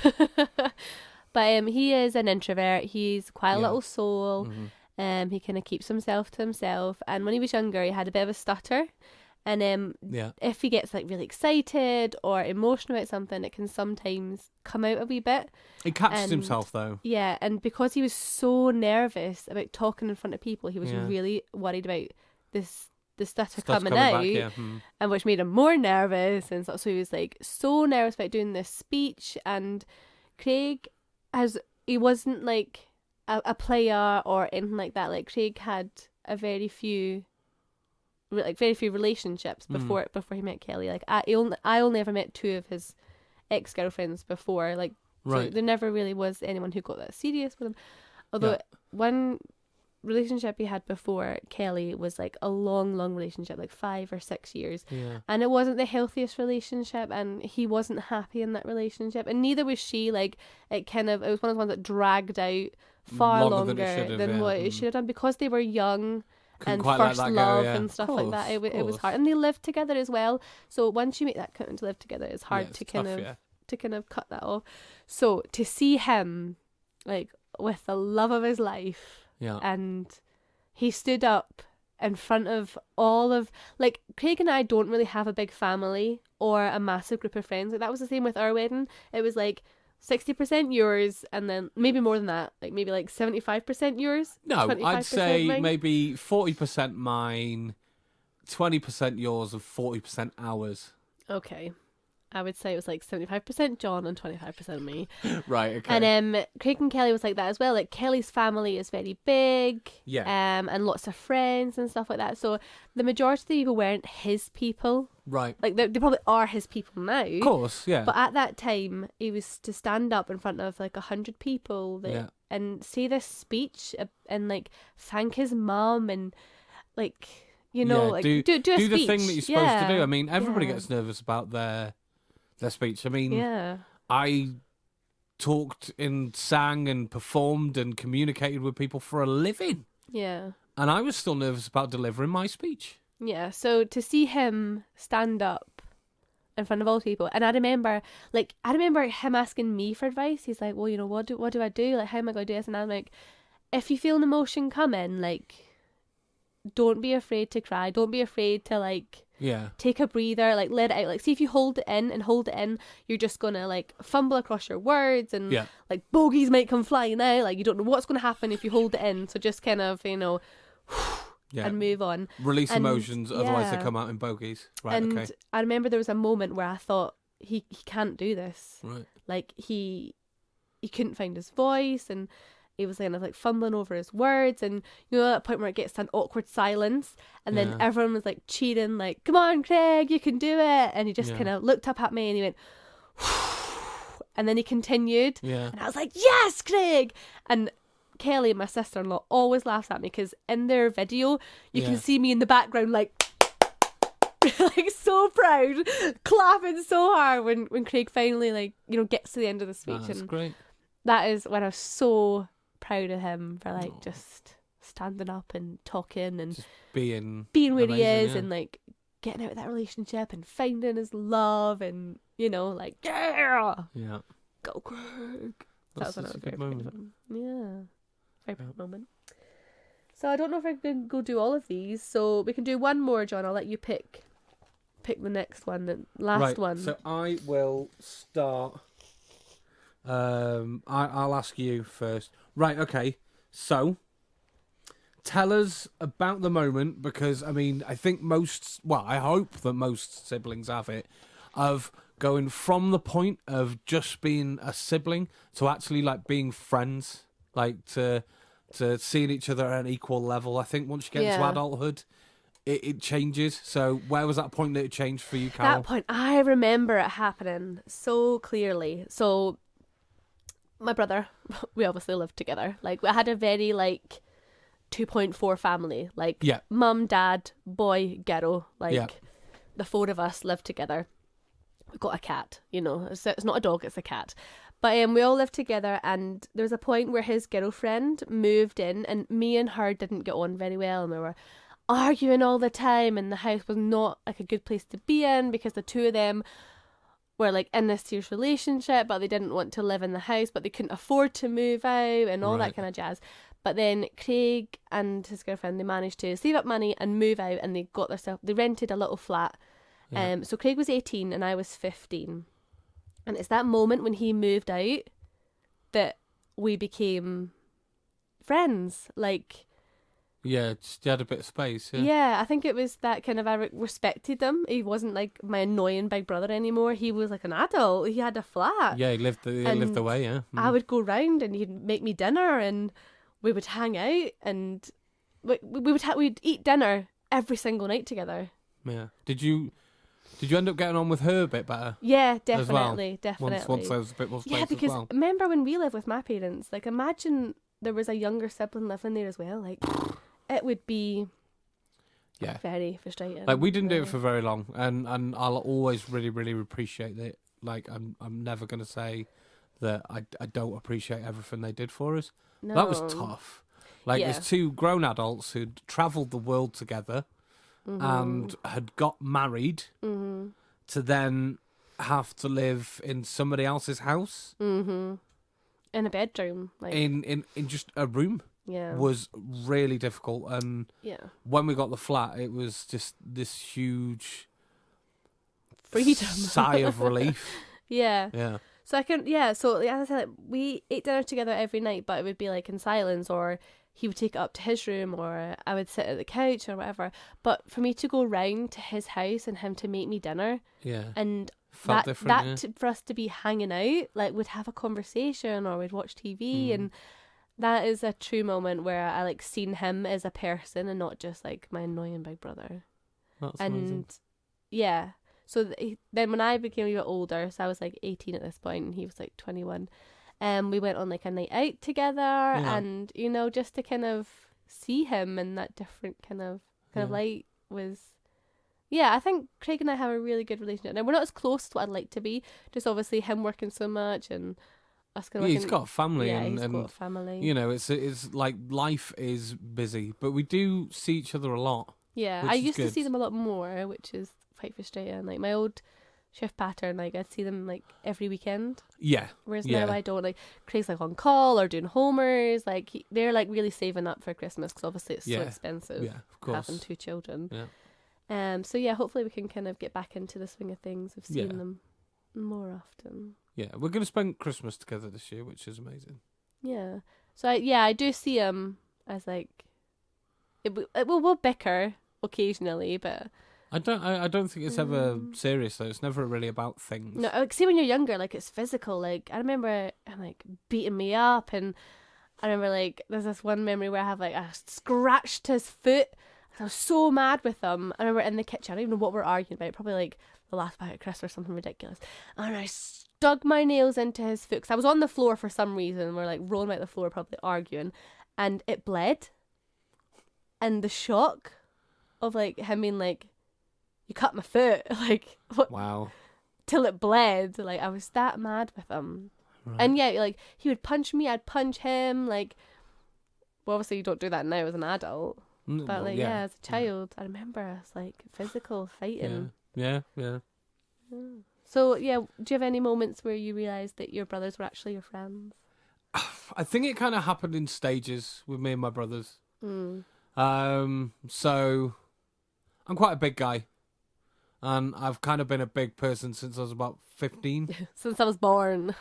But he is an introvert. He's quite a little soul. He kind of keeps himself to himself. And when he was younger, he had a bit of a stutter. And if he gets like really excited or emotional about something, it can sometimes come out a wee bit.
He catches himself though.
Yeah, and because he was so nervous about talking in front of people, he was really worried about the stutter coming out,
back,
and which made him more nervous. And so he was like so nervous about doing this speech. And Craig, he wasn't like a player or anything like that. Like, Craig had very few relationships before he met Kelly. Like, I only ever met two of his ex-girlfriends before. Like, so there never really was anyone who got that serious with him. Although one relationship he had before Kelly was like a long relationship, like 5 or 6 years, and it wasn't the healthiest relationship, and he wasn't happy in that relationship, and neither was she. Like, it was one of the ones that dragged out far longer than what it should have done, because they were young. Couldn't and first love and stuff like that. It was hard, and they lived together as well. So once you make that commitment to live together, it's hard to kind of cut that off. So to see him like with the love of his life, and he stood up in front of all of, like, Craig and I don't really have a big family or a massive group of friends. Like, that was the same with our wedding. It was like 60% yours, and then maybe more than that, like maybe like 75% yours.
No, I'd say
mine.
Maybe 40% mine, 20% yours, and 40% ours.
Okay, I would say it was like 75% John and 25% me.
Right. Okay.
And Craig and Kelly was like that as well. Like, Kelly's family is very big.
Yeah.
And lots of friends and stuff like that. So the majority of the people weren't his people.
Right.
Like, they probably are his people now.
Of course, yeah.
But at that time, he was to stand up in front of like 100 people that and say this speech and like thank his mum and like, you know, like
do
a speech.
the thing that you're supposed to do. I mean, everybody
Yeah.
gets nervous about their speech. I mean,
Yeah.
I talked and sang and performed and communicated with people for a living.
Yeah.
And I was still nervous about delivering my speech.
Yeah. So to see him stand up in front of all people, and I remember him asking me for advice. He's like, well, you know, what do I do? Like, how am I going to do this? And I'm like, if you feel an emotion coming, like, don't be afraid to cry. Don't be afraid to, like, take a breather, like, let it out. Like, see if you hold it in, you're just going to, like, fumble across your words and, like, bogeys might come flying out. Like, you don't know what's going to happen if you hold it in. So just kind of, you know, and move on.
Release emotions, otherwise they come out in bogeys. Right,
and
okay.
I remember there was a moment where I thought, he can't do this.
Right.
Like, he couldn't find his voice, and he was kind of like fumbling over his words, and you know, at that point where it gets to an awkward silence, and then everyone was like cheering, like, come on Craig, you can do it, and he just kind of looked up at me and he went and then he continued, and I was like, yes Craig. And Kelly, my sister-in-law, always laughs at me because in their video you can see me in the background like like so proud, clapping so hard when Craig finally, like, you know, gets to the end of the speech.
That's
and
great.
That is when I was so proud of him for, like, just standing up and talking and
just being
where
amazing,
he is and, like, getting out of that relationship and finding his love and, you know, like, go Craig.
That's a good moment.
Very proud moment. So I don't know if I can go do all of these, so we can do one more, John. I'll let you pick the next one, the last one.
So I will start. I'll ask you first. Right, okay. So, tell us about the moment, because, I mean, I think I hope that most siblings have it, of going from the point of just being a sibling to actually, like, being friends, like, to seeing each other at an equal level. I think once you get into adulthood, it changes. So where was that point that it changed for you, Carol?
That point, I remember it happening so clearly. So my brother, we obviously lived together. Like, we had a very, like, 2.4 family. Like, mum, dad, boy, girl. Like, the four of us lived together. We got a cat, you know. It's not a dog, it's a cat. But we all lived together, and there was a point where his girlfriend moved in, and me and her didn't get on very well, and we were arguing all the time, and the house was not, like, a good place to be in because the two of them were, like, in this serious relationship, but they didn't want to live in the house, but they couldn't afford to move out and all that kind of jazz. But then Craig and his girlfriend, they managed to save up money and move out, and they rented a little flat. So Craig was 18 and I was 15. And it's that moment when he moved out that we became friends. Like,
just you had a bit of space.
I think it was that kind of, I respected him. He wasn't like my annoying big brother anymore. He was like an adult. He had a flat.
Yeah, he lived the way.
I would go round and he'd make me dinner, and we would hang out, and we'd eat dinner every single night together.
Yeah. Did you end up getting on with her a bit better?
Yeah, definitely,
as well?
definitely.
Once there was a bit more space
because
as well.
Remember when we lived with my parents? Like, imagine there was a younger sibling living there as well. Like, it would be very frustrating.
Like, we didn't do it for very long, and I'll always really, really appreciate it. Like, I'm never gonna say that I don't appreciate everything they did for us.
No.
That was tough. Like, there's two grown adults who'd travelled the world together. And had got married to then have to live in somebody else's house.
In a bedroom. Like,
in just a room. Was really difficult. And when we got the flat, it was just this huge
freedom
sigh of relief.
So so as I said, like, we ate dinner together every night, but it would be like in silence, or he would take it up to his room, or I would sit at the couch or whatever. But for me to go round to his house and him to make me dinner, and
felt different,
for us to be hanging out, like, we'd have a conversation or we'd watch TV, and that is a true moment where I, like, seen him as a person and not just, like, my annoying big brother.
That's amazing.
So then when I became a bit older, so I was like 18 at this point and he was like 21, We went on like a night out together, and you know, just to kind of see him in that different kind of light was. Yeah, I think Craig and I have a really good relationship. Now, we're not as close to what I'd like to be. Just obviously him working so much and us kind of
he's got a family.
Yeah,
and,
he's got a family.
You know, it's like life is busy, but we do see each other a lot.
Yeah, I used to see them a lot more, which is quite frustrating. Like my old shift pattern, like I'd see them like every weekend.
Yeah.
Whereas now I don't. Like Craig's like on call or doing homers. Like they're like really saving up for Christmas because obviously it's so expensive.
Yeah, of course.
Having 2 children.
Yeah.
So yeah, hopefully we can kind of get back into the swing of things of seeing them more often.
Yeah, we're going to spend Christmas together this year, which is amazing.
Yeah. So I do see him as like we'll bicker occasionally, but
I don't think it's ever serious though. It's never really about things.
no. Like, see, when you're younger, like it's physical. Like I remember him like beating me up, and I remember like there's this one memory where I scratched his foot. I was so mad with him. I remember in the kitchen, I don't even know what we're arguing about, probably like the last bag of crisps or something ridiculous. And I stuck my nails into his foot because I was on the floor for some reason. We're like rolling about the floor, probably arguing, and it bled. And the shock of like him being like, "You cut my foot," like what?
Wow.
Till it bled. Like I was that mad with him. Right. And yeah, like he would punch me, I'd punch him. Like, well, obviously you don't do that now as an adult. But like as a child, I remember us like physical fighting.
Yeah.
So yeah, do you have any moments where you realised that your brothers were actually your friends?
I think it kind of happened in stages with me and my brothers. So I'm quite a big guy, and I've kind of been a big person since I was about 15.
Since I was born.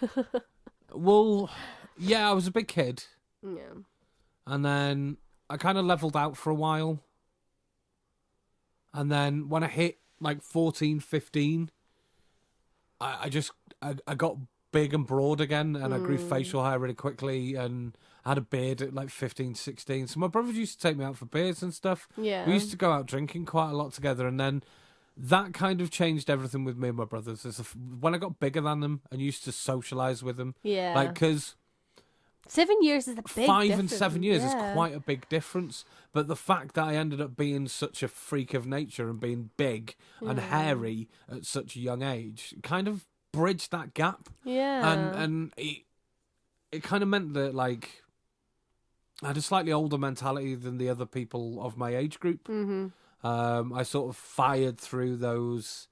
Well, yeah, I was a big kid.
Yeah.
And then I kind of leveled out for a while. And then when I hit like 14, 15, I got big and broad again, and I grew facial hair really quickly, and I had a beard at like 15, 16. So my brothers used to take me out for beers and stuff.
Yeah.
We used to go out drinking quite a lot together, and then that kind of changed everything with me and my brothers. When I got bigger than them and used to socialise with them.
Yeah.
Like, because
7 years is a big
5
difference.
and 7 years is quite a big difference. But the fact that I ended up being such a freak of nature and being big and hairy at such a young age kind of bridged that gap.
Yeah.
And it kind of meant that, like, I had a slightly older mentality than the other people of my age group.
Mm-hmm.
I sort of fired through those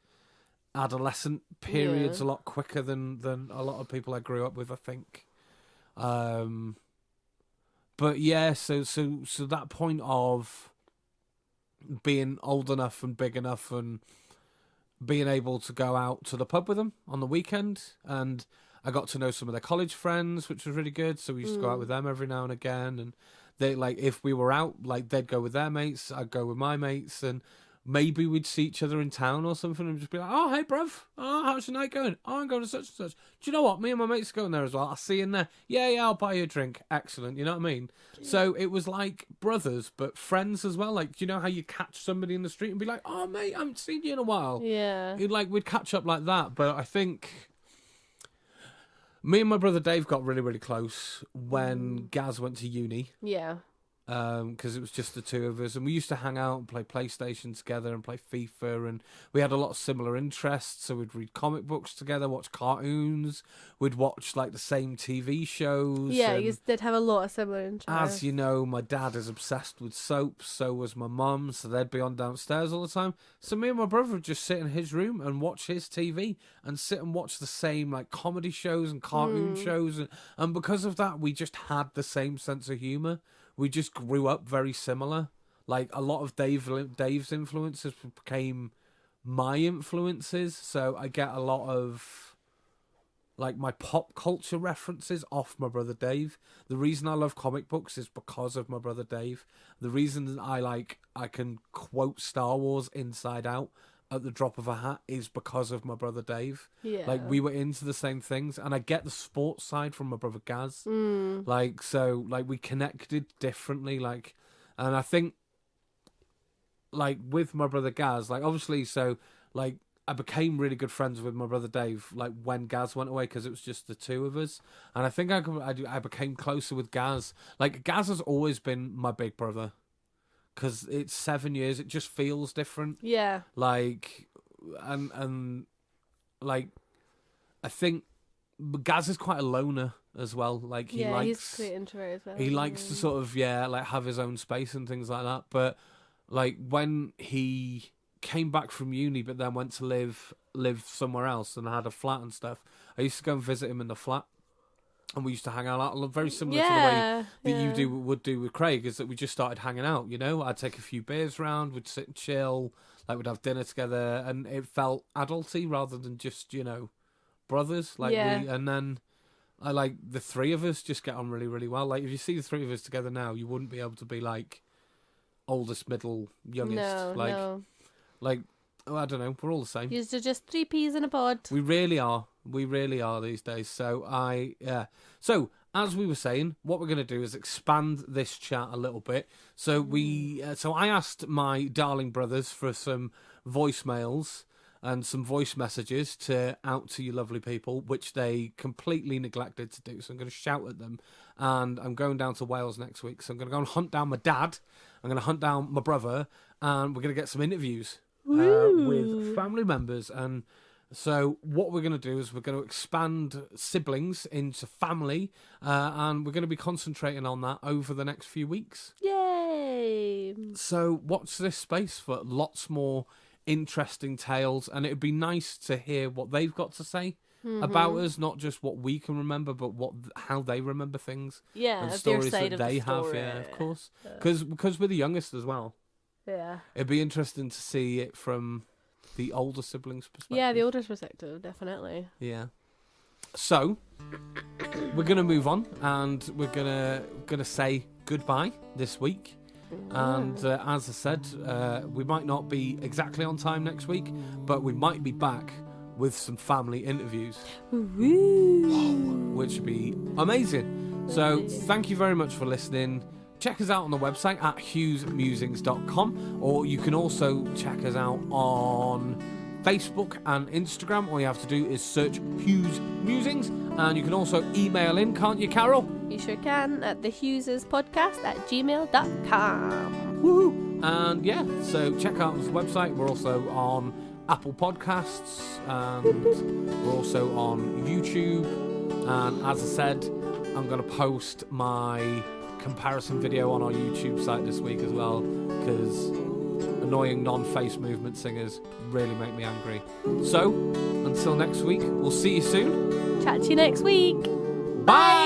adolescent periods a lot quicker than a lot of people I grew up with, I think. But yeah, so that point of being old enough and big enough and being able to go out to the pub with them on the weekend, and I got to know some of their college friends, which was really good. So we used to go out with them every now and again, and they, like, if we were out, like, they'd go with their mates, I'd go with my mates, and maybe we'd see each other in town or something and just be like, "Oh, hey, bruv. Oh, how's your night going? Oh, I'm going to such and such. Do you know what? Me and my mates are going there as well. I'll see you in there. Yeah, I'll buy you a drink. Excellent." You know what I mean? Yeah. So it was like brothers, but friends as well. Like, do you know how you catch somebody in the street and be like, "Oh, mate, I haven't seen you in a while."
Yeah.
We'd catch up like that. But I think me and my brother Dave got really, really close when Gaz went to uni.
Yeah.
Because it was just the two of us, and we used to hang out and play PlayStation together and play FIFA, and we had a lot of similar interests. So we'd read comic books together, watch cartoons, we'd watch like the same TV shows.
Yeah, you did have a lot of similar interests.
As you know, my dad is obsessed with soaps, so was my mum, so they'd be on downstairs all the time. So me and my brother would just sit in his room and watch his TV and sit and watch the same like comedy shows and cartoon shows, and because of that, we just had the same sense of humour. We just grew up very similar. Like, a lot of Dave's influences became my influences. So I get a lot of, like, my pop culture references off my brother Dave. The reason I love comic books is because of my brother Dave. The reason that I can quote Star Wars inside out at the drop of a hat is because of my brother Dave.
Yeah.
Like, we were into the same things, and I get the sports side from my brother Gaz. Like, so, like, we connected differently, like, and I think, like, with my brother Gaz, like, obviously, so, like, I became really good friends with my brother Dave, like when Gaz went away, because it was just the two of us. And I think I became closer with Gaz. Like, Gaz has always been my big brother, because it's 7 years. It just feels different.
Yeah.
Like, and like, I think Gaz is quite a loner as well. Like, he likes,
he's quite introverted as well.
he likes to sort of, like have his own space and things like that. But like when he came back from uni, but then went to live somewhere else and had a flat and stuff, I used to go and visit him in the flat, and we used to hang out. Very similar to the way that you would do with Craig, is that we just started hanging out. You know, I'd take a few beers round, we'd sit and chill, like we'd have dinner together, and it felt adulty rather than just, you know, brothers. Like and then I like the three of us just get on really, really well. Like if you see the three of us together now, you wouldn't be able to be like oldest, middle, youngest.
No.
Like, oh, I don't know. We're all the same.
You're just three peas in a pod.
We really are. We really are these days. So So as we were saying, what we're going to do is expand this chat a little bit. So so I asked my darling brothers for some voicemails and some voice messages to out to you lovely people, which they completely neglected to do. So I'm going to shout at them. And I'm going down to Wales next week. So I'm going to go and hunt down my dad. I'm going to hunt down my brother. And we're going to get some interviews with family members. And so what we're going to do is we're going to expand siblings into family. And we're going to be concentrating on that over the next few weeks.
Yay!
So watch this space for lots more interesting tales, and it'd be nice to hear what they've got to say about us, not just what we can remember, but how they remember things.
Yeah,
and
their
stories
side
that
of
they
the
have.
story.
Yeah, of course. Because we're the youngest as well.
Yeah.
It'd be interesting to see it from the older siblings' perspective.
Yeah, the older perspective, definitely.
Yeah. So we're gonna move on, and we're gonna say goodbye this week. And as I said, we might not be exactly on time next week, but we might be back with some family interviews, which would be amazing. So thank you very much for listening. Check us out on the website at hughesmusings.com, or you can also check us out on Facebook and Instagram. All you have to do is search Hughes Musings, and you can also email in, can't you, Carol?
You sure can, at thehughespodcast@gmail.com.
Woohoo! And yeah, so check out this website. We're also on Apple Podcasts, and we're also on YouTube. And as I said, I'm going to post my comparison video on our YouTube site this week as well, because annoying non-face movement singers really make me angry. So, until next week, we'll see you soon.
Chat to you next week.
Bye!